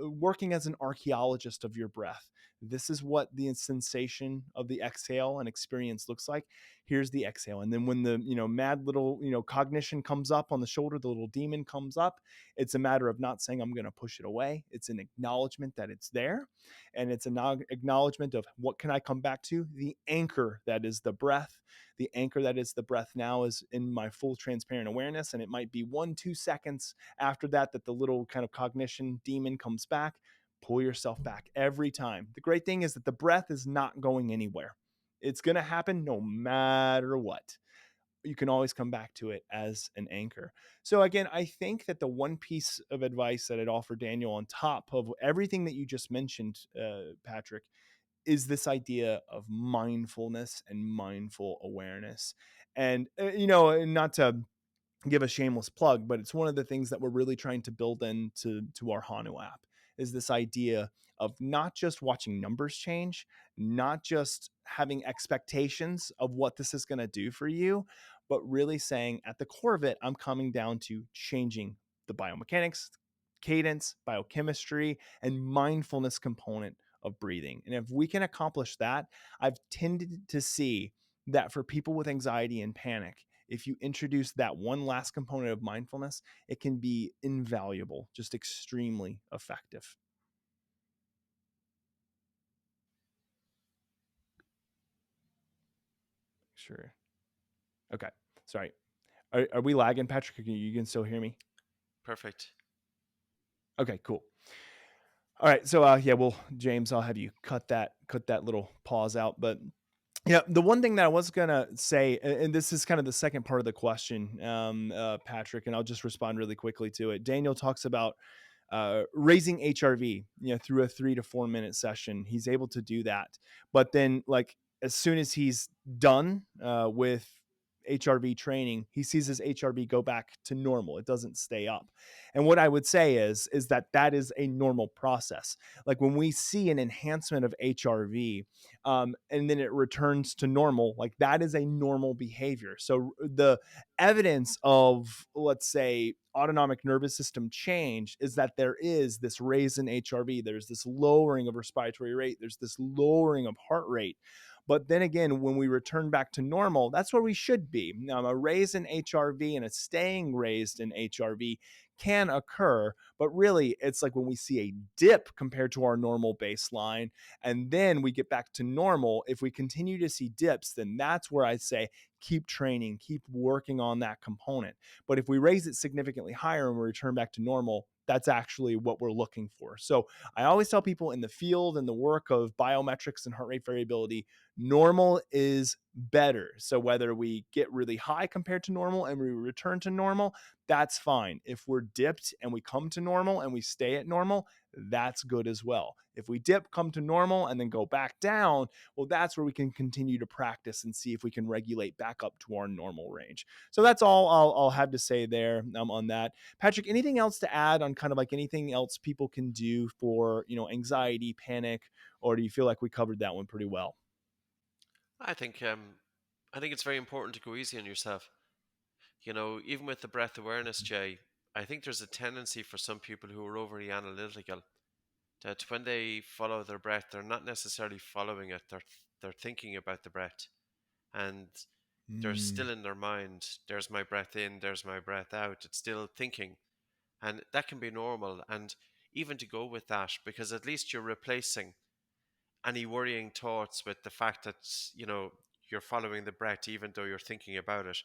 working as an archaeologist of your breath. This is what the sensation of the exhale and experience looks like. Here's the exhale. And then when the, mad little, cognition comes up on the shoulder, the little demon comes up, it's a matter of not saying I'm going to push it away. It's an acknowledgement that it's there. And it's an acknowledgement of what can I come back to? The anchor that is the breath. The anchor that is the breath now is in my full transparent awareness. And it might be 1-2 seconds after that the little kind of cognition demon comes back. Pull yourself back every time. The great thing is that the breath is not going anywhere. It's going to happen no matter what. You can always come back to it as an anchor. So again, I think that the one piece of advice that I'd offer Daniel on top of everything that you just mentioned, Patrick, is this idea of mindfulness and mindful awareness. And, not to give a shameless plug, but it's one of the things that we're really trying to build into our Hanu app. is this idea of not just watching numbers change, not just having expectations of what this is going to do for you, but really saying at the core of it, I'm coming down to changing the biomechanics, cadence, biochemistry, and mindfulness component of breathing. And if we can accomplish that, I've tended to see that for people with anxiety and panic, if you introduce that one last component of mindfulness, it can be invaluable, just extremely effective. Sure. Okay. Sorry. Are we lagging, Patrick? You can still hear me? Perfect. Okay, cool. All right. So yeah, well, James, I'll have you cut that little pause out. But yeah, the one thing that I was gonna say, and this is kind of the second part of the question, Patrick, and I'll just respond really quickly to it. Daniel talks about raising HRV, through a 3 to 4 minute session. He's able to do that, but then like as soon as he's done with HRV training, he sees his HRV go back to normal. It doesn't stay up. And what I would say is that is a normal process. Like when we see an enhancement of HRV, and then it returns to normal, like that is a normal behavior. So the evidence of, let's say, autonomic nervous system change is that there is this raise in HRV, there's this lowering of respiratory rate, there's this lowering of heart rate. But then again, when we return back to normal, that's where we should be. Now, a raise in HRV and a staying raised in HRV can occur, but really it's like when we see a dip compared to our normal baseline and then we get back to normal. If we continue to see dips, then that's where I say keep training, keep working on that component. But if we raise it significantly higher and we return back to normal, that's actually what we're looking for. So I always tell people in the field and the work of biometrics and heart rate variability, normal is better. So whether we get really high compared to normal and we return to normal, that's fine. If we're dipped and we come to normal and we stay at normal, that's good as well. If we dip, come to normal, and then go back down, well, that's where we can continue to practice and see if we can regulate back up to our normal range. So that's all I'll have to say there on that. Patrick, anything else to add on kind of like anything else people can do for, anxiety, panic, or do you feel like we covered that one pretty well? I think I think it's very important to go easy on yourself. Even with the breath awareness, Jay, I think there's a tendency for some people who are overly analytical that when they follow their breath, they're not necessarily following it. They're thinking about the breath, and they're Mm, still in their mind. There's my breath in. There's my breath out. It's still thinking, and that can be normal. And even to go with that, because at least you're replacing any worrying thoughts with the fact that you're following the breath, even though you're thinking about it.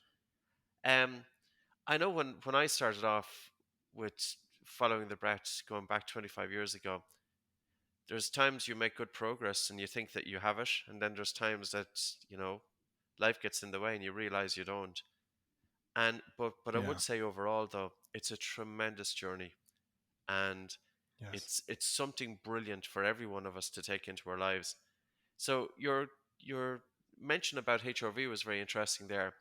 Um, I know when I started off with following the breath, going back 25 years ago, there's times you make good progress and you think that you have it, and then there's times that life gets in the way and you realize you don't. And but I would yeah. say overall though, it's a tremendous journey, and Yes. it's something brilliant for every one of us to take into our lives. So your mention about HRV was very interesting there.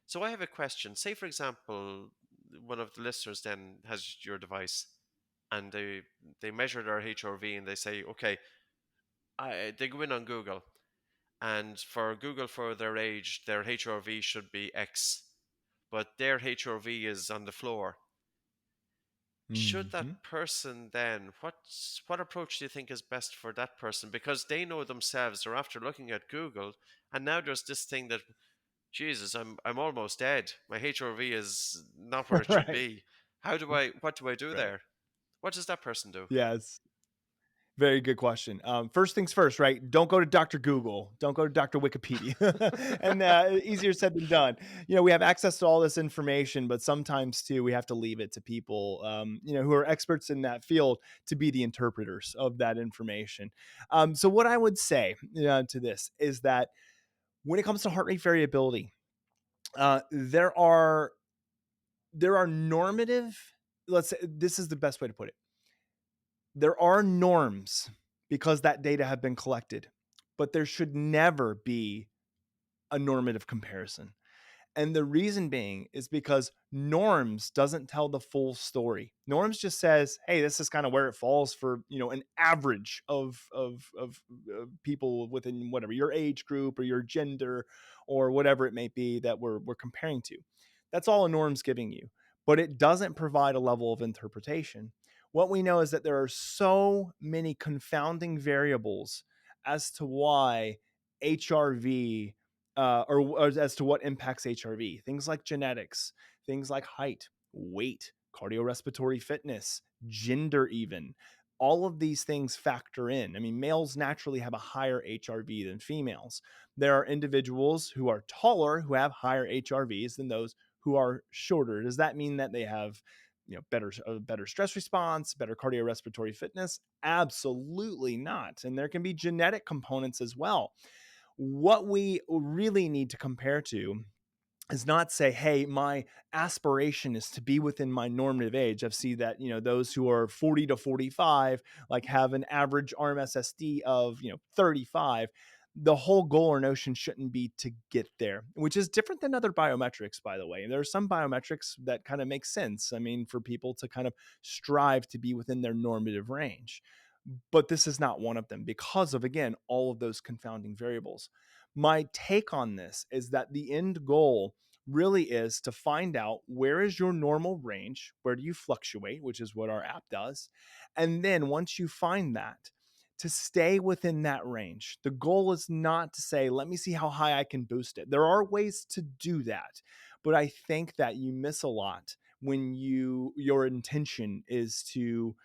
So I have a question. Say for example, one of the listeners then has your device and they measure their HRV and they say, okay, they go in on Google, and for Google for their age, their HRV should be X, but their HRV is on the floor. Should Hmm. that person then, what approach do you think is best for that person? Because they know themselves, they're after looking at Google, and now there's this thing that, Jesus, I'm almost dead. My HRV is not where it should Right. be. What do I do Right. there? What does that person do? Yes. Very good question. First things first, right? Don't go to Dr. Google. Don't go to Dr. Wikipedia. And easier said than done. We have access to all this information, but sometimes too, we have to leave it to people, who are experts in that field to be the interpreters of that information. So, what I would say to this is that when it comes to heart rate variability, there are normative. Let's say this is the best way to put it. There are norms because that data have been collected, but there should never be a normative comparison. And the reason being is because norms doesn't tell the full story. Norms just says, "Hey, this is kind of where it falls for, an average of people within whatever your age group or your gender or whatever it may be that we're comparing to." That's all a norm's giving you, but it doesn't provide a level of interpretation. What we know is that there are so many confounding variables as to why HRV or as to what impacts HRV. Things like genetics, things like height, weight, cardiorespiratory fitness, gender, even. All of these things factor in. I mean, males naturally have a higher HRV than females. There are individuals who are taller who have higher HRVs than those who are shorter. Does that mean that they have better stress response, better cardiorespiratory fitness? Absolutely not. And there can be genetic components as well. What we really need to compare to is not say, hey, my aspiration is to be within my normative age. I've seen that, those who are 40 to 45, like have an average RMSSD of, 35. The whole goal or notion shouldn't be to get there, which is different than other biometrics, by the way. There are some biometrics that kind of make sense. I mean, for people to kind of strive to be within their normative range. But this is not one of them because of, again, all of those confounding variables. My take on this is that the end goal really is to find out where is your normal range, where do you fluctuate, which is what our app does. And then once you find that, to stay within that range. The goal is not to say, let me see how high I can boost it. There are ways to do that, but I think that you miss a lot when your intention is to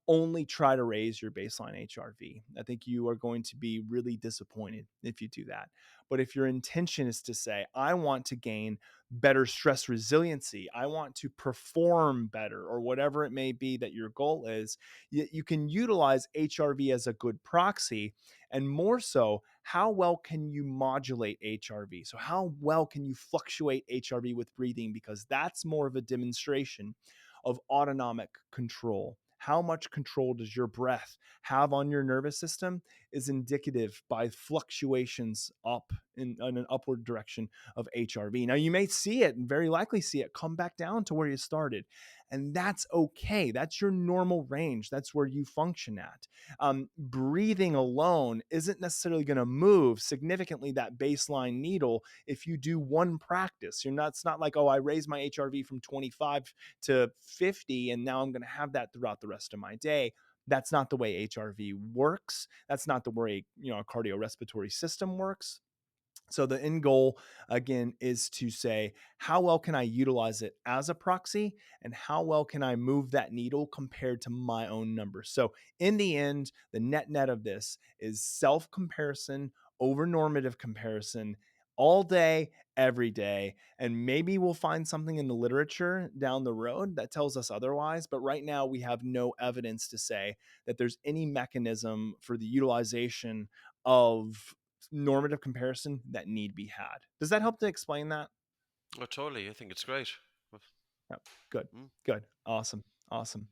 only try to raise your baseline HRV. I think you are going to be really disappointed if you do that. But if your intention is to say, I want to gain better stress resiliency, I want to perform better, or whatever it may be that your goal is, you can utilize HRV as a good proxy. And more so, how well can you modulate HRV? So, how well can you fluctuate HRV with breathing? Because that's more of a demonstration of autonomic control. How much control does your breath have on your nervous system is indicative by fluctuations up in an upward direction of HRV. Now, you may see it and very likely see it come back down to where you started. And that's okay. That's your normal range. That's where you function at. Breathing alone isn't necessarily going to move significantly that baseline needle if you do one practice. It's not like, oh, I raised my HRV from 25 to 50 and now I'm going to have that throughout the rest of my day. That's not the way HRV works. That's not the way, a cardiorespiratory system works. So the end goal, again, is to say, how well can I utilize it as a proxy and how well can I move that needle compared to my own numbers? So in the end, the net of this is self-comparison over normative comparison all day, every day. And maybe we'll find something in the literature down the road that tells us otherwise. But right now, we have no evidence to say that there's any mechanism for the utilization of normative comparison that need be had. Does that help to explain that? Oh, totally. I think it's great. Yep. Good. Mm. Good. Awesome. Awesome.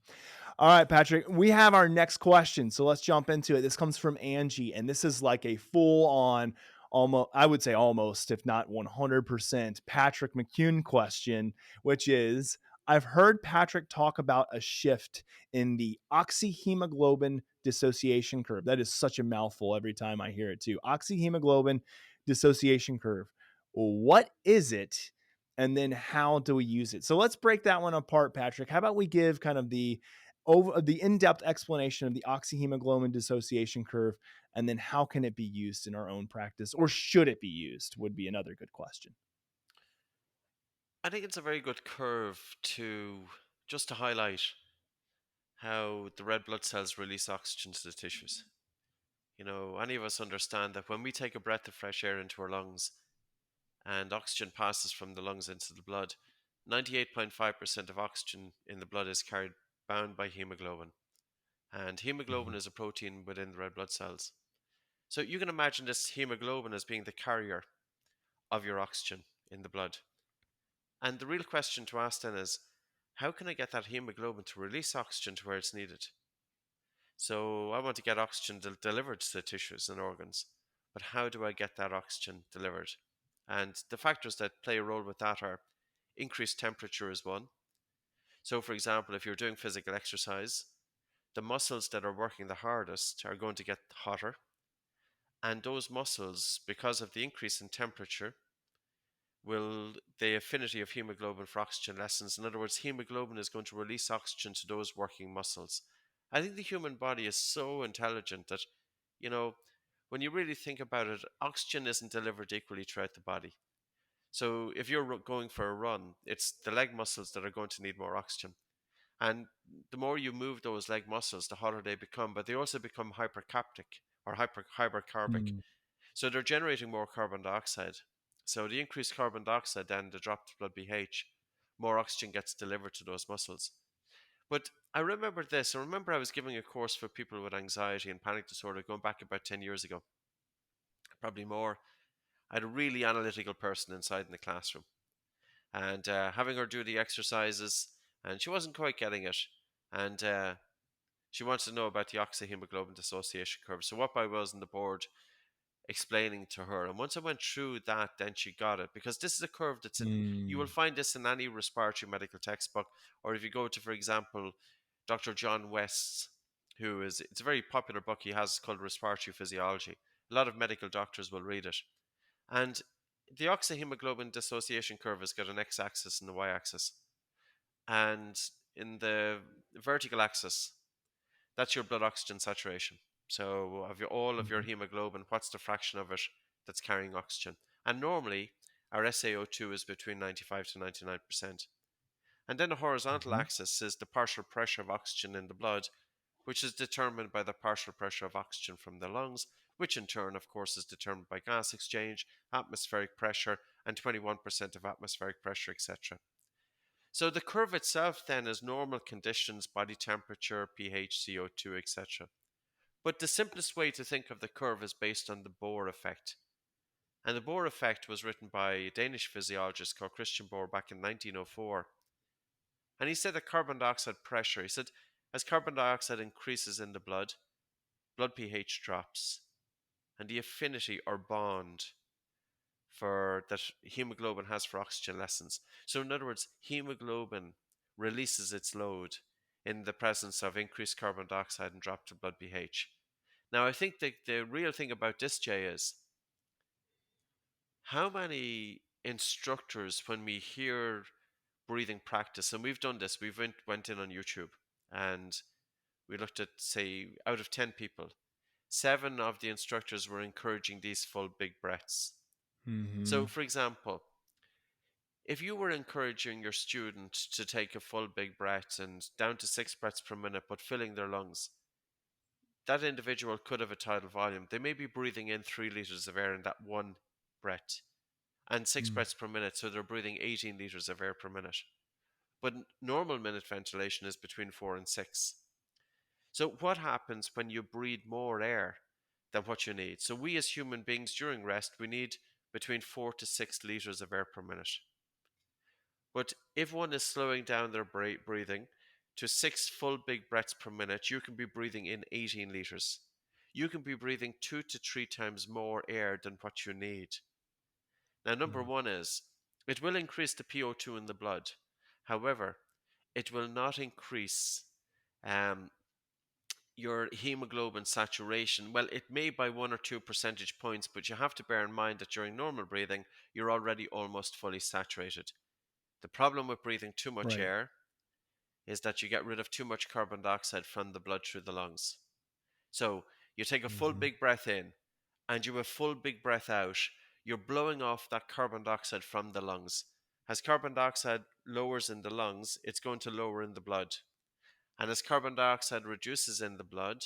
All right, Patrick, we have our next question. So let's jump into it. This comes from Angie, and this is like a full on, almost, I would say almost, if not 100%, Patrick McKeown question, which is, I've heard Patrick talk about a shift in the oxyhemoglobin dissociation curve. That is such a mouthful every time I hear it, too. Oxyhemoglobin dissociation curve. What is it? And then how do we use it? So let's break that one apart, Patrick. How about we give kind of the in-depth explanation of the oxyhemoglobin dissociation curve, and then how can it be used in our own practice, or should it be used? Would be another good question. I think it's a very good curve to just to highlight how the red blood cells release oxygen to the tissues. Any of us understand that when we take a breath of fresh air into our lungs and oxygen passes from the lungs into the blood, 98.5% of oxygen in the blood is carried bound by hemoglobin. And hemoglobin Mhm. is a protein within the red blood cells. So you can imagine this hemoglobin as being the carrier of your oxygen in the blood. And the real question to ask then is, how can I get that hemoglobin to release oxygen to where it's needed? So I want to get oxygen delivered to the tissues and organs, but how do I get that oxygen delivered? And the factors that play a role with that are increased temperature is one. So, for example, if you're doing physical exercise, the muscles that are working the hardest are going to get hotter. And those muscles, because of the increase in temperature, will the affinity of hemoglobin for oxygen lessens. In other words, hemoglobin is going to release oxygen to those working muscles. I think the human body is so intelligent that, you know, when you really think about it, oxygen isn't delivered equally throughout the body. So if you're going for a run, it's the leg muscles that are going to need more oxygen. And the more you move those leg muscles, the hotter they become, but they also become hypercaptic or hypercarbic. Mm. So they're generating more carbon dioxide. So the increased carbon dioxide, then the dropped blood pH, more oxygen gets delivered to those muscles. But I remember this. I remember I was giving a course for people with anxiety and panic disorder going back about 10 years ago, probably more. I had a really analytical person inside in the classroom and having her do the exercises, and she wasn't quite getting it. And she wanted to know about the oxyhemoglobin dissociation curve. So, what I was on the board explaining to her. And once I went through that, then she got it because this is a curve that's in, you will Mm. find this in any respiratory medical textbook, or if you go to, for example, Dr. John West's, it's a very popular book he has called Respiratory Physiology. A lot of medical doctors will read it. And the oxyhemoglobin dissociation curve has got an x axis and a y axis. And in the vertical axis, that's your blood oxygen saturation. So of all of your Mhm. hemoglobin, what's the fraction of it that's carrying oxygen? And normally our SaO2 is between 95 to 99%. And then the horizontal Mhm. axis is the partial pressure of oxygen in the blood, which is determined by the partial pressure of oxygen from the lungs, which in turn, of course, is determined by gas exchange, atmospheric pressure, and 21% of atmospheric pressure, etc. So the curve itself then is normal conditions, body temperature, pH, CO2, etc. But the simplest way to think of the curve is based on the Bohr effect. And the Bohr effect was written by a Danish physiologist called Christian Bohr back in 1904. And he said that carbon dioxide pressure, he said, as carbon dioxide increases in the blood pH drops, and the affinity or bond for that hemoglobin has for oxygen lessens. So in other words, hemoglobin releases its load in the presence of increased carbon dioxide and dropped blood pH. Now, I think the real thing about this, Jay, is how many instructors, when we hear breathing practice, and we've done this, went in on YouTube and we looked at, say, out of 10 people, 7 of the instructors were encouraging these full big breaths. So, Mhm. for example, if you were encouraging your student to take a full big breath and down to 6 breaths per minute, but filling their lungs, that individual could have a tidal volume. They may be breathing in 3 liters of air in that one breath and six Mm. breaths per minute, so they're breathing 18 liters of air per minute. But normal minute ventilation is between 4 and 6. So, what happens when you breathe more air than what you need? So, we as human beings during rest, we need between 4 to 6 liters of air per minute. But if one is slowing down their breathing to 6 full big breaths per minute, you can be breathing in 18 liters. You can be breathing 2 to 3 times more air than what you need. Now, number Mm. one is it will increase the PO2 in the blood. However, it will not increase um, your hemoglobin saturation. Well, it may by 1 or 2 percentage points, but you have to bear in mind that during normal breathing, you're already almost fully saturated. The problem with breathing too much Right. air is that you get rid of too much carbon dioxide from the blood through the lungs. So you take a full Mhm. big breath in and you have a full big breath out. You're blowing off that carbon dioxide from the lungs. As carbon dioxide lowers in the lungs, it's going to lower in the blood. And as carbon dioxide reduces in the blood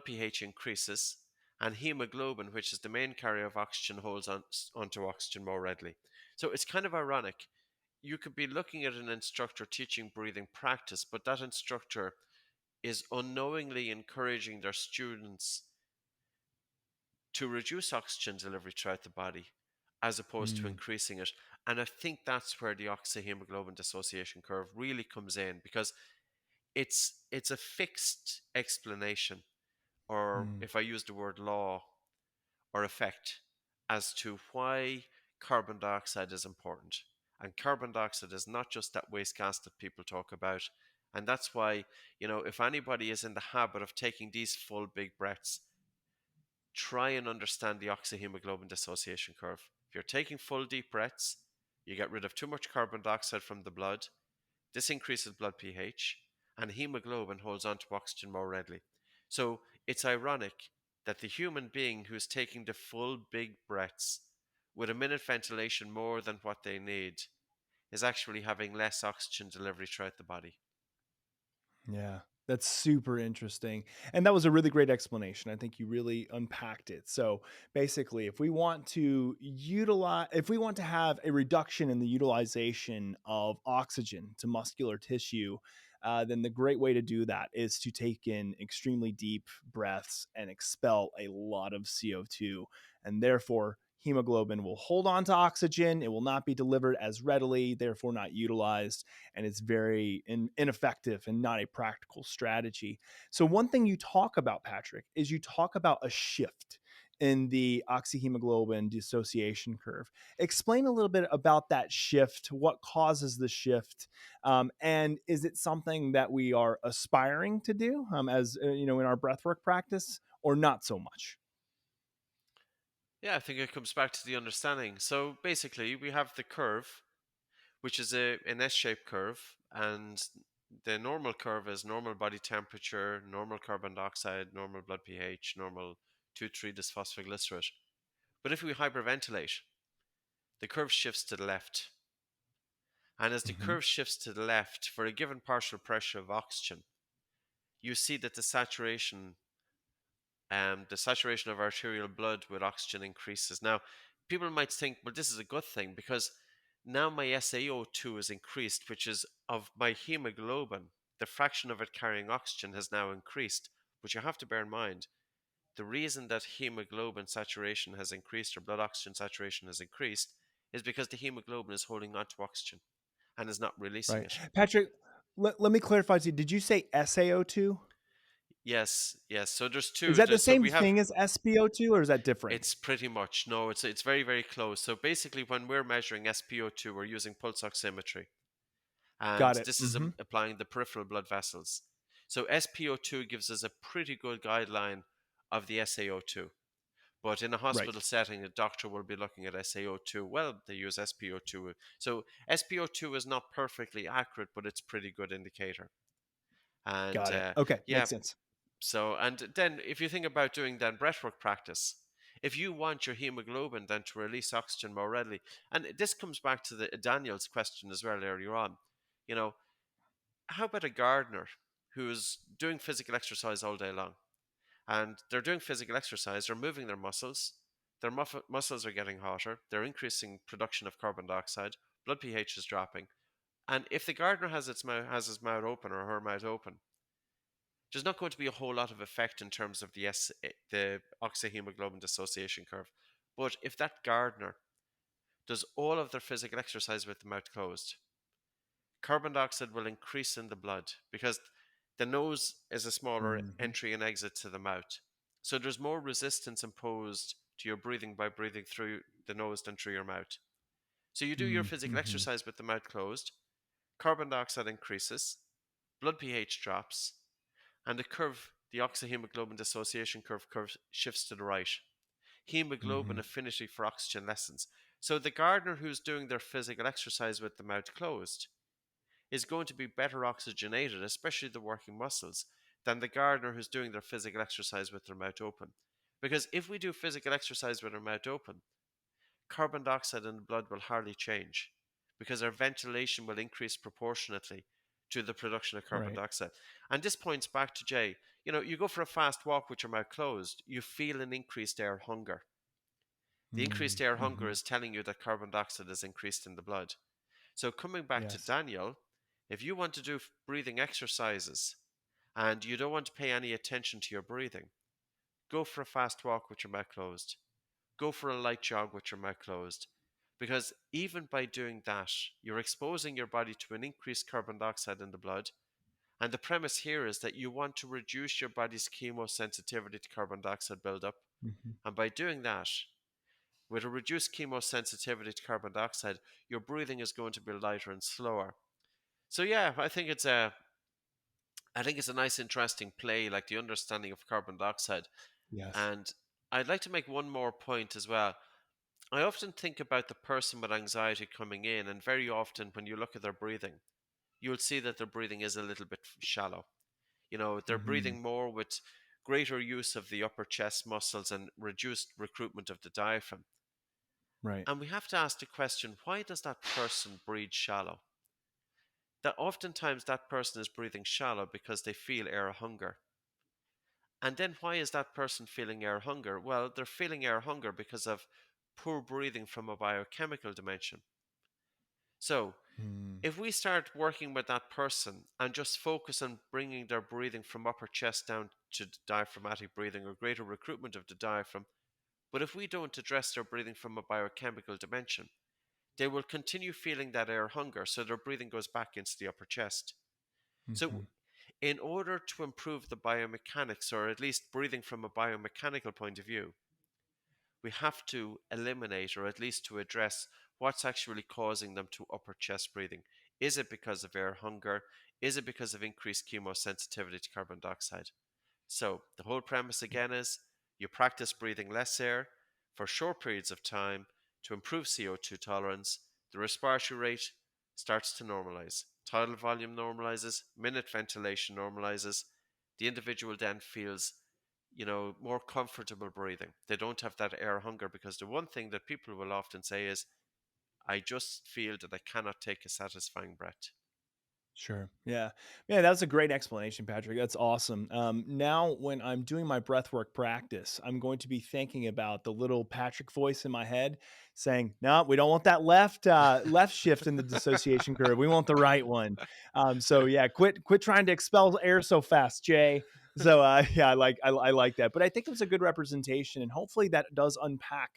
pH increases, and hemoglobin, which is the main carrier of oxygen, holds onto oxygen more readily. So it's kind of ironic. You could be looking at an instructor teaching breathing practice, but that instructor is unknowingly encouraging their students to reduce oxygen delivery throughout the body as opposed to Mm. increasing it. And I think that's where the oxyhemoglobin dissociation curve really comes in because it's a fixed explanation, or Mm. if I use the word law or effect, as to why carbon dioxide is important. And carbon dioxide is not just that waste gas that people talk about. And that's why, if anybody is in the habit of taking these full big breaths, try and understand the oxyhemoglobin dissociation curve. If you're taking full deep breaths, you get rid of too much carbon dioxide from the blood. This increases blood pH, and hemoglobin holds on to oxygen more readily. So it's ironic that the human being who's taking the full big breaths with a minute ventilation more than what they need is actually having less oxygen delivery throughout the body. Yeah, that's super interesting. And that was a really great explanation. I think you really unpacked it. So basically, if we want to have a reduction in the utilization of oxygen to muscular tissue, then the great way to do that is to take in extremely deep breaths and expel a lot of CO2. And therefore, hemoglobin will hold on to oxygen. It will not be delivered as readily, therefore, not utilized, and it's very ineffective and not a practical strategy. So, one thing you talk about, Patrick, is you talk about a shift in the oxyhemoglobin dissociation curve. Explain a little bit about that shift, what causes the shift, and is it something that we are aspiring to do as in our breathwork practice, or not so much? Yeah, I think it comes back to the understanding. So basically, we have the curve, which is an S-shaped curve, and the normal curve is normal body temperature, normal carbon dioxide, normal blood pH, normal 2,3 diphosphogliterate. But if we hyperventilate, the curve shifts to the left. And as the Hmm. curve shifts to the left, for a given partial pressure of oxygen, you see that the saturation of arterial blood with oxygen increases. Now, people might think, well, this is a good thing because now my SaO2 is increased, which is of my hemoglobin. The fraction of it carrying oxygen has now increased. But you have to bear in mind, the reason that hemoglobin saturation has increased or blood oxygen saturation has increased is because the hemoglobin is holding on to oxygen and is not releasing Right. it. Patrick, let me clarify to you. Did you say SaO2? Yes, yes. So there's Is two. that the So same we have. thing as SpO2, or is that different? It's pretty much no. It's very very close. So basically, when we're measuring SpO2, we're using pulse oximetry, and Got it. this is Hmm. applying the peripheral blood vessels. So SpO2 gives us a pretty good guideline of the SaO2. But in a hospital Right. setting, a doctor will be looking at SaO2. Well, they use SpO2. So SpO2 is not perfectly accurate, but it's pretty good indicator. And Got it. Okay. yeah, Makes sense. so, and then if you think about doing then breathwork practice, if you want your hemoglobin then to release oxygen more readily, and this comes back to the Daniel's question as well earlier on, you know, how about a gardener who's doing physical exercise all day long, and they're doing physical exercise, they're moving their muscles, their muscles are getting hotter, they're increasing production of carbon dioxide, blood pH is dropping, and if the gardener has his mouth open or her mouth open, there's not going to be a whole lot of effect in terms of the oxyhemoglobin dissociation curve. But if that gardener does all of their physical exercise with the mouth closed, carbon dioxide will increase in the blood because the nose is a smaller Hmm. entry and exit to the mouth. So there's more resistance imposed to your breathing by breathing through the nose than through your mouth. So you do your physical Hmm. exercise with the mouth closed, carbon dioxide increases, blood pH drops, and the oxyhemoglobin dissociation curve shifts to the right. Hemoglobin Hmm. affinity for oxygen lessens. So the gardener who's doing their physical exercise with the mouth closed is going to be better oxygenated, especially the working muscles, than the gardener who's doing their physical exercise with their mouth open. Because if we do physical exercise with our mouth open, carbon dioxide in the blood will hardly change because our ventilation will increase proportionately to the production of carbon Right. dioxide. And this points back to Jay. You go for a fast walk with your mouth closed, you feel an increased air hunger. The increased air hunger Mm-hmm. is telling you that carbon dioxide is increased in the blood. So, coming back to Yes. Daniel, if you want to do breathing exercises and you don't want to pay any attention to your breathing, go for a fast walk with your mouth closed. Go for a light jog with your mouth closed. Because even by doing that, you're exposing your body to an increased carbon dioxide in the blood. And the premise here is that you want to reduce your body's chemosensitivity to carbon dioxide buildup. Hmm. And by doing that, With a reduced chemosensitivity to carbon dioxide, your breathing is going to be lighter and slower. So yeah, I think it's a nice, interesting play, like the understanding of carbon dioxide. Yes. And I'd like to make one more point as well. I often think about the person with anxiety coming in, and very often when you look at their breathing, you'll see that their breathing is a little bit shallow. They're Hmm. breathing more with greater use of the upper chest muscles and reduced recruitment of the diaphragm. Right. And we have to ask the question, why does that person breathe shallow? That oftentimes that person is breathing shallow because they feel air hunger. And then why is that person feeling air hunger? Well, they're feeling air hunger because of poor breathing from a biochemical dimension. So, Mm. if we start working with that person and just focus on bringing their breathing from upper chest down to diaphragmatic breathing or greater recruitment of the diaphragm, but if we don't address their breathing from a biochemical dimension, they will continue feeling that air hunger, so their breathing goes back into the upper chest. So, Hmm. in order to improve the biomechanics, or at least breathing from a biomechanical point of view, we have to eliminate or at least to address what's actually causing them to upper chest breathing. Is it because of air hunger? Is it because of increased chemosensitivity to carbon dioxide? So, the whole premise again is you practice breathing less air for short periods of time to improve CO2 tolerance. The respiratory rate starts to normalize. Tidal volume normalizes, minute ventilation normalizes. The individual then feels, more comfortable breathing. They don't have that air hunger because the one thing that people will often say is, I just feel that I cannot take a satisfying breath. Sure. Yeah. Yeah, that was a great explanation, Patrick. That's awesome. Now, when I'm doing my breathwork practice, I'm going to be thinking about the little Patrick voice in my head saying, "No, we don't want that left shift in the dissociation curve. We want the right one." So yeah, quit trying to expel air so fast, Jay. So yeah, I like that. But I think it was a good representation, and hopefully that does unpack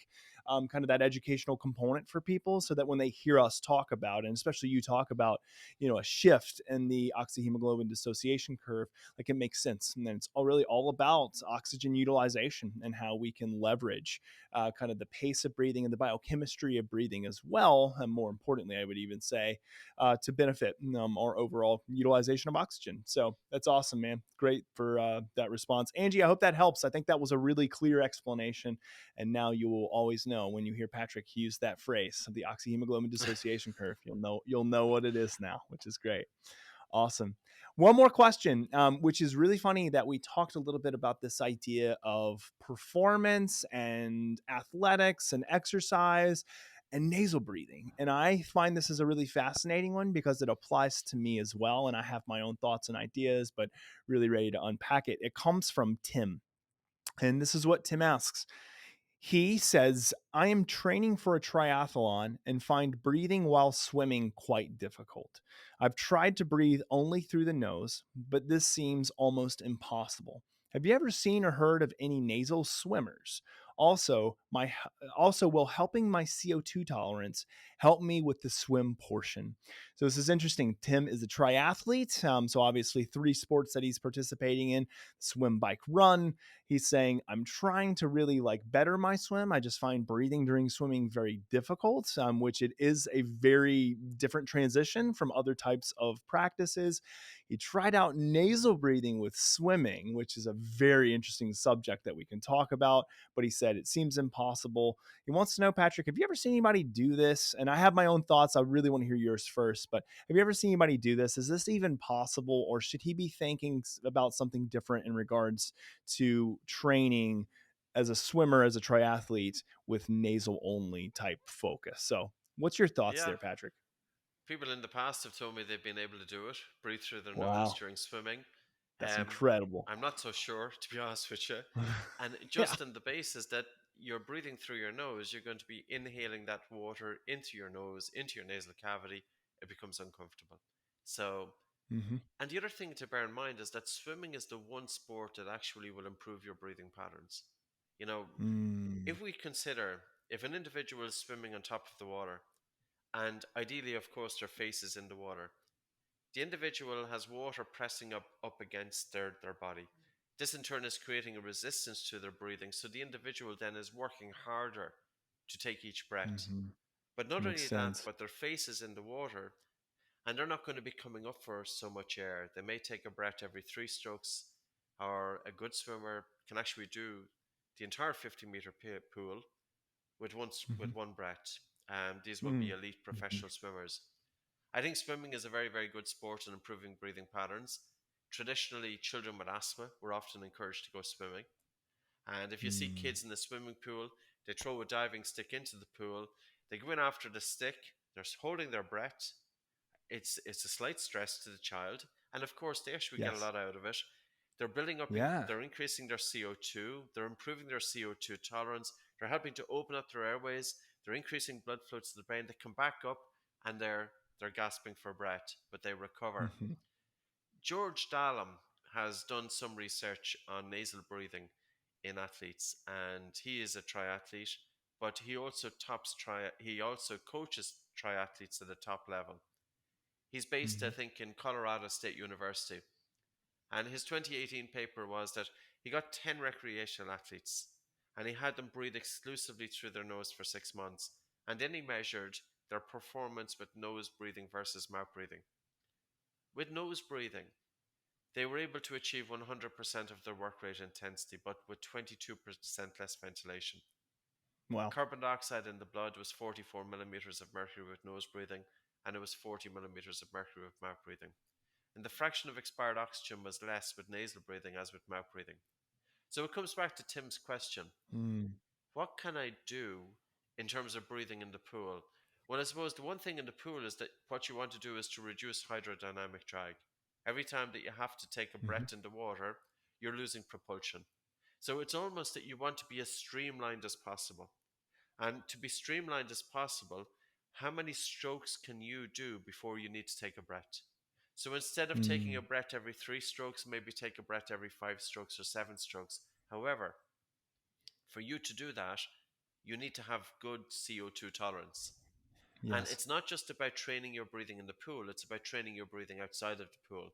kind of that educational component for people, so that when they hear us talk about, and especially you talk about, a shift in the oxyhemoglobin dissociation curve, like it makes sense. And then it's all really all about oxygen utilization and how we can leverage kind of the pace of breathing and the biochemistry of breathing as well. And more importantly, I would even say to benefit our overall utilization of oxygen. So that's awesome, man. Great for that response. Angie, I hope that helps. I think that was a really clear explanation. And now you will always know when you hear Patrick use that phrase, the oxyhemoglobin dissociation curve. You'll know what it is now, which is great. Awesome. One more question, which is really funny that we talked a little bit about this idea of performance and athletics and exercise and nasal breathing. And I find this is a really fascinating one because it applies to me as well. And I have my own thoughts and ideas, but really ready to unpack it. It comes from Tim. And this is what Tim asks. He says, I am training for a triathlon and find breathing while swimming quite difficult. I've tried to breathe only through the nose, but this seems almost impossible. Have you ever seen or heard of any nasal swimmers? Also, will helping my CO2 tolerance help me with the swim portion. So this is interesting. Tim is a triathlete, so obviously 3 sports that he's participating in: swim, bike, run. He's saying, I'm trying to really like better my swim. I just find breathing during swimming very difficult, which it is a very different transition from other types of practices. He tried out nasal breathing with swimming, which is a very interesting subject that we can talk about. But he said it seems impossible. He wants to know, Patrick, have you ever seen anybody do this? And I have my own thoughts. I really want to hear yours first. But have you ever seen anybody do this? Is this even possible? Or should he be thinking about something different in regards to training as a swimmer, as a triathlete with nasal only type focus? So, what's your thoughts Yeah, there, Patrick? people in the past have told me they've been able to do it, breathe through their nose Wow, during swimming. that's Um, incredible. I'm not so sure, to be honest with you. And Yeah. just on the basis that you're breathing through your nose, you're going to be inhaling that water into your nose, into your nasal cavity. It becomes uncomfortable. So, Hmm. and the other thing to bear in mind is that swimming is the one sport that actually will improve your breathing patterns. You know, Mm. if we consider if an individual is swimming on top of the water, and ideally, of course, their face is in the water, the individual has water pressing up against their body. This in turn is creating a resistance to their breathing. So the individual then is working harder to take each breath. Hmm. But not Makes only that, sense. but their face is in the water, and they're not going to be coming up for so much air. They may take a breath every 3 strokes, or a good swimmer can actually do the entire 50-meter pool with Hmm. one breath. These would be Mm. elite Hmm. professional swimmers. I think swimming is a very, very good sport in improving breathing patterns. Traditionally, children with asthma were often encouraged to go swimming. And if you see Mm. kids in the swimming pool, they throw a diving stick into the pool. They go in after the stick. They're holding their breath. It's a slight stress to the child, and of course, they actually get a Yes. lot out of it. They're building up. Yeah. They're increasing their CO2. They're improving their CO2 tolerance. They're helping to open up their airways. They're increasing blood flow to the brain. They come back up, and they're gasping for breath, but they recover. Hmm. George Dallam has done some research on nasal breathing in athletes, and he is a triathlete, but he also coaches triathletes at the top level. He's based, I Hmm. think, in Colorado State University, and his 2018 paper was that he got 10 recreational athletes and he had them breathe exclusively through their nose for 6 months, and then he measured their performance with nose breathing versus mouth breathing. With nose breathing, they were able to achieve 100% of their work rate intensity, but with 22% less ventilation. Wow. Carbon dioxide in the blood was 44 millimeters of mercury with nose breathing, and it was 40 millimeters of mercury with mouth breathing. And the fraction of expired oxygen was less with nasal breathing as with mouth breathing. So it comes back to Tim's question: Mm. what can I do in terms of breathing in the pool? Well, I suppose the one thing in the pool is that what you want to do is to reduce hydrodynamic drag. Every time that you have to take a Hmm. breath in the water, you're losing propulsion. So it's almost that you want to be as streamlined as possible. And to be streamlined as possible, how many strokes can you do before you need to take a breath? So instead of taking a Mm. breath every 3 strokes, maybe take a breath every 5 strokes or 7 strokes. However, for you to do that, you need to have good CO2 tolerance. And Yes. it's not just about training your breathing in the pool, it's about training your breathing outside of the pool.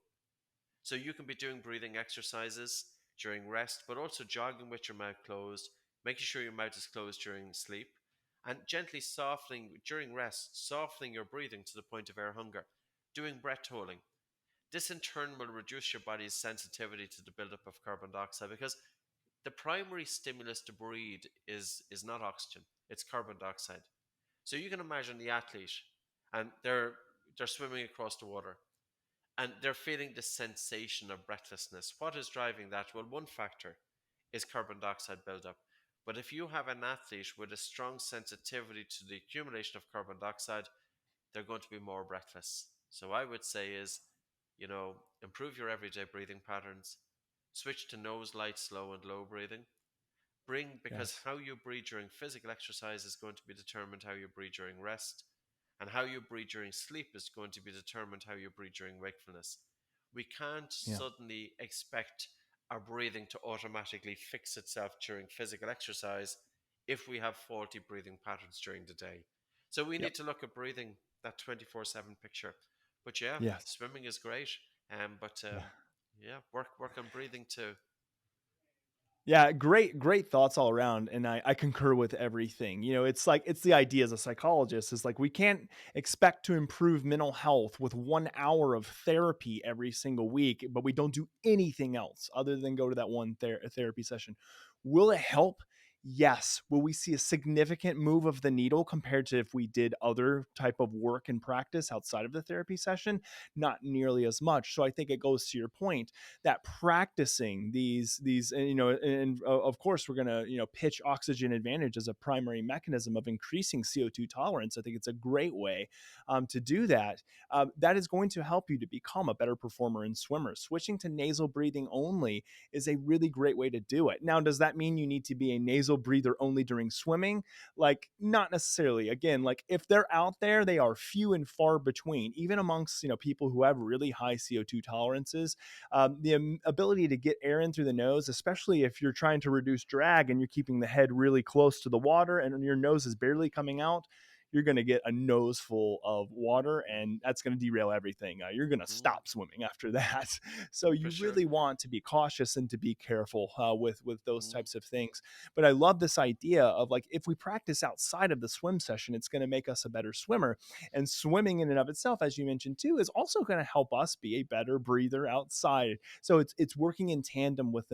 So you can be doing breathing exercises during rest, but also jogging with your mouth closed, making sure your mouth is closed during sleep, and gently softening during rest, softening your breathing to the point of air hunger, doing breath holding. This in turn will reduce your body's sensitivity to the buildup of carbon dioxide, because the primary stimulus to breathe is not oxygen, it's carbon dioxide. So you can imagine the athlete, and they're swimming across the water, and they're feeling the sensation of breathlessness. What is driving that? Well, one factor is carbon dioxide buildup. But if you have an athlete with a strong sensitivity to the accumulation of carbon dioxide, they're going to be more breathless. So I would say is, improve your everyday breathing patterns, switch to nose, light, slow, and low breathing. Because Yes. how you breathe during physical exercise is going to be determined how you breathe during rest, and how you breathe during sleep is going to be determined how you breathe during wakefulness. We can't Yeah. suddenly expect our breathing to automatically fix itself during physical exercise if we have faulty breathing patterns during the day. So we Yep. need to look at breathing, that 24/7 picture. But yeah, Yes. swimming is great. But Yeah. yeah, work on breathing too. Yeah, great thoughts all around. And I concur with everything. It's like, it's the idea as a psychologist is like, we can't expect to improve mental health with 1 hour of therapy every single week, but we don't do anything else other than go to that one therapy session. Will it help? Yes. Will we see a significant move of the needle compared to if we did other type of work and practice outside of the therapy session? Not nearly as much. So I think it goes to your point that practicing these and, of course we're going to pitch oxygen advantage as a primary mechanism of increasing CO2 tolerance. I think it's a great way to do that. That is going to help you to become a better performer in swimmers. Switching to nasal breathing only is a really great way to do it. Now, does that mean you need to be a nasal breather only during swimming? Like, not necessarily. Again, like, if they're out there, they are few and far between, even amongst people who have really high CO2 tolerances. The ability to get air in through the nose, especially if you're trying to reduce drag and you're keeping the head really close to the water and your nose is barely coming out, you're going to get a nose full of water, and that's going to derail everything. You're going to Mm, stop swimming after that. So for you sure. really want to be cautious and to be careful with those Mm, types of things. But I love this idea of like, if we practice outside of the swim session, it's going to make us a better swimmer. And swimming in and of itself, as you mentioned too, is also going to help us be a better breather outside. So it's working in tandem with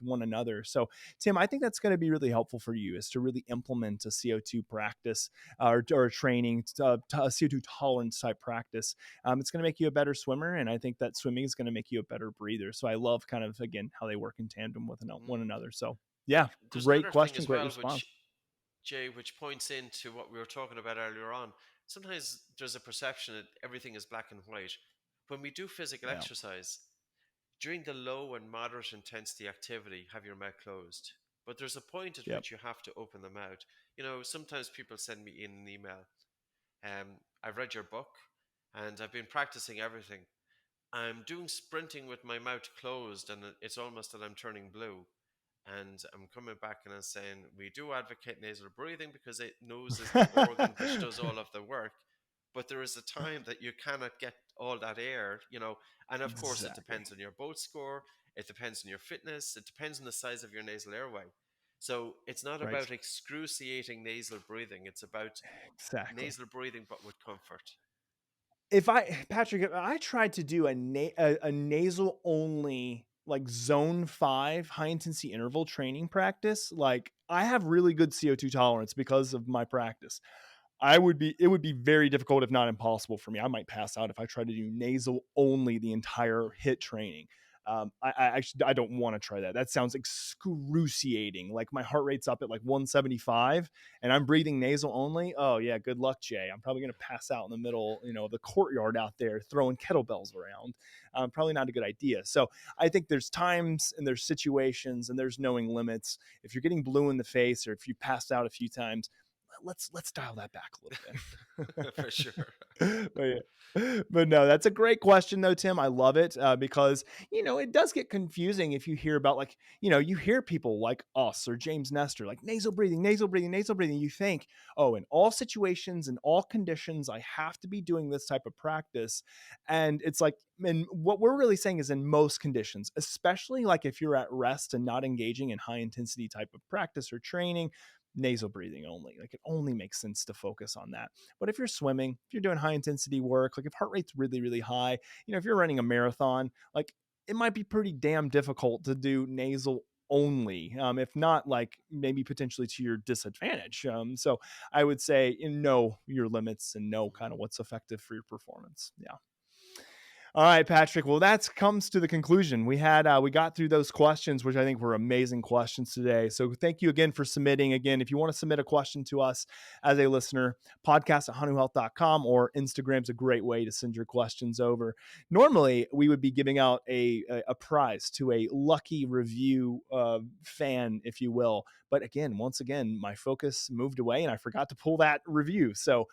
one another. So Tim, I think that's going to be really helpful for you, is to really implement a CO2 practice, or a training, a CO2 tolerance type practice. It's going to make you a better swimmer, and I think that swimming is going to make you a better breather. So I love kind of, again, how they work in tandem with mm. one another. So Like yeah, there's great another thing question, as great well, which response. Jay, which points into what we were talking about earlier on. Sometimes there's a perception that everything is black and white. When we do physical Yeah, exercise, during the low and moderate intensity activity, have your mouth closed. But there's a point at yep, which you have to open them out. Sometimes people send me in an email. I've read your book and I've been practicing everything. I'm doing sprinting with my mouth closed, and it's almost that I'm turning blue. And I'm coming back and I'm saying, we do advocate nasal breathing because it nose is the organ which does all of the work. But there is a time that you cannot get all that air. And of course, it exactly. depends on your boat score, it depends on your fitness, it depends on the size of your nasal airway. So it's not Right. about excruciating nasal breathing, it's about Exactly. nasal breathing, but with comfort. Patrick, if I tried to do a nasal only, like zone 5 high intensity interval training practice, like I have really good CO2 tolerance because of my practice. It would be very difficult, if not impossible for me. I might pass out if I try to do nasal only the entire hit training. I actually, I don't want to try that. That sounds excruciating. Like my heart rate's up at like 175 and I'm breathing nasal only. Oh yeah. Good luck, Jay. I'm probably going to pass out in the middle, of the courtyard out there throwing kettlebells around. Probably not a good idea. So I think there's times and there's situations and there's knowing limits. If you're getting blue in the face or if you passed out a few times, let's dial that back a little For sure. bit. But, yeah. But no, that's a great question though, Tim. I love it because it does get confusing if you hear about, like, you hear people like us or James Nestor like nasal breathing, nasal breathing, nasal breathing. You think, oh, in all situations, in all conditions, I have to be doing this type of practice, and it's like, and what we're really saying is in most conditions, especially like if you're at rest and not engaging in high intensity type of practice or training, nasal breathing only. Like it only makes sense to focus on that. But if you're swimming, if you're doing high intensity work, like if heart rate's really, really high, if you're running a marathon, like it might be pretty damn difficult to do nasal only, if not like maybe potentially to your disadvantage. So I would say know your limits and know kind of what's effective for your performance. Yeah. All right, Patrick. Well, that comes to the conclusion. We got through those questions, which I think were amazing questions today. So thank you again for submitting. Again, if you want to submit a question to us as a listener, podcast@hanuhealth.com, or Instagram's a great way to send your questions over. Normally, we would be giving out a prize to a lucky review fan, if you will. But again, once again, my focus moved away and I forgot to pull that review. So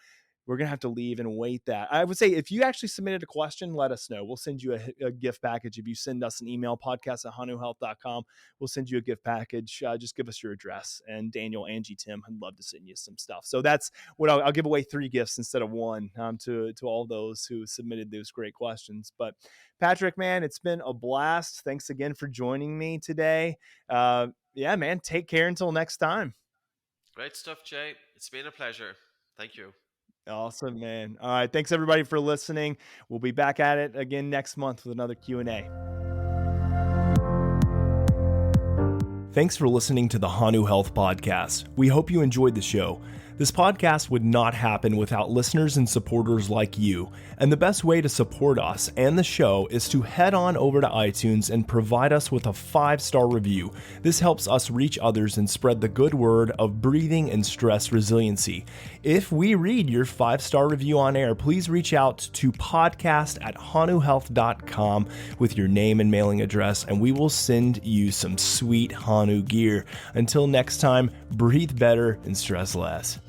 we're going to have to leave and wait that. I would say if you actually submitted a question, let us know. We'll send you a gift package. If you send us an email, podcast@hanuhealth.com, we'll send you a gift package. Just give us your address. And Daniel, Angie, Tim, I'd love to send you some stuff. So that's what I'll give away 3 gifts instead of 1 to all those who submitted those great questions. But Patrick, man, it's been a blast. Thanks again for joining me today. Yeah, man, take care until next time. Great stuff, Jay. It's been a pleasure. Thank you. Awesome, man. All right. Thanks everybody for listening. We'll be back at it again next month with another Q&A. Thanks for listening to the Hanu Health Podcast. We hope you enjoyed the show. This podcast would not happen without listeners and supporters like you. And the best way to support us and the show is to head on over to iTunes and provide us with a 5-star review. This helps us reach others and spread the good word of breathing and stress resiliency. If we read your 5-star review on air, please reach out to podcast@hanuhealth.com with your name and mailing address, and we will send you some sweet Hanu gear. Until next time, breathe better and stress less.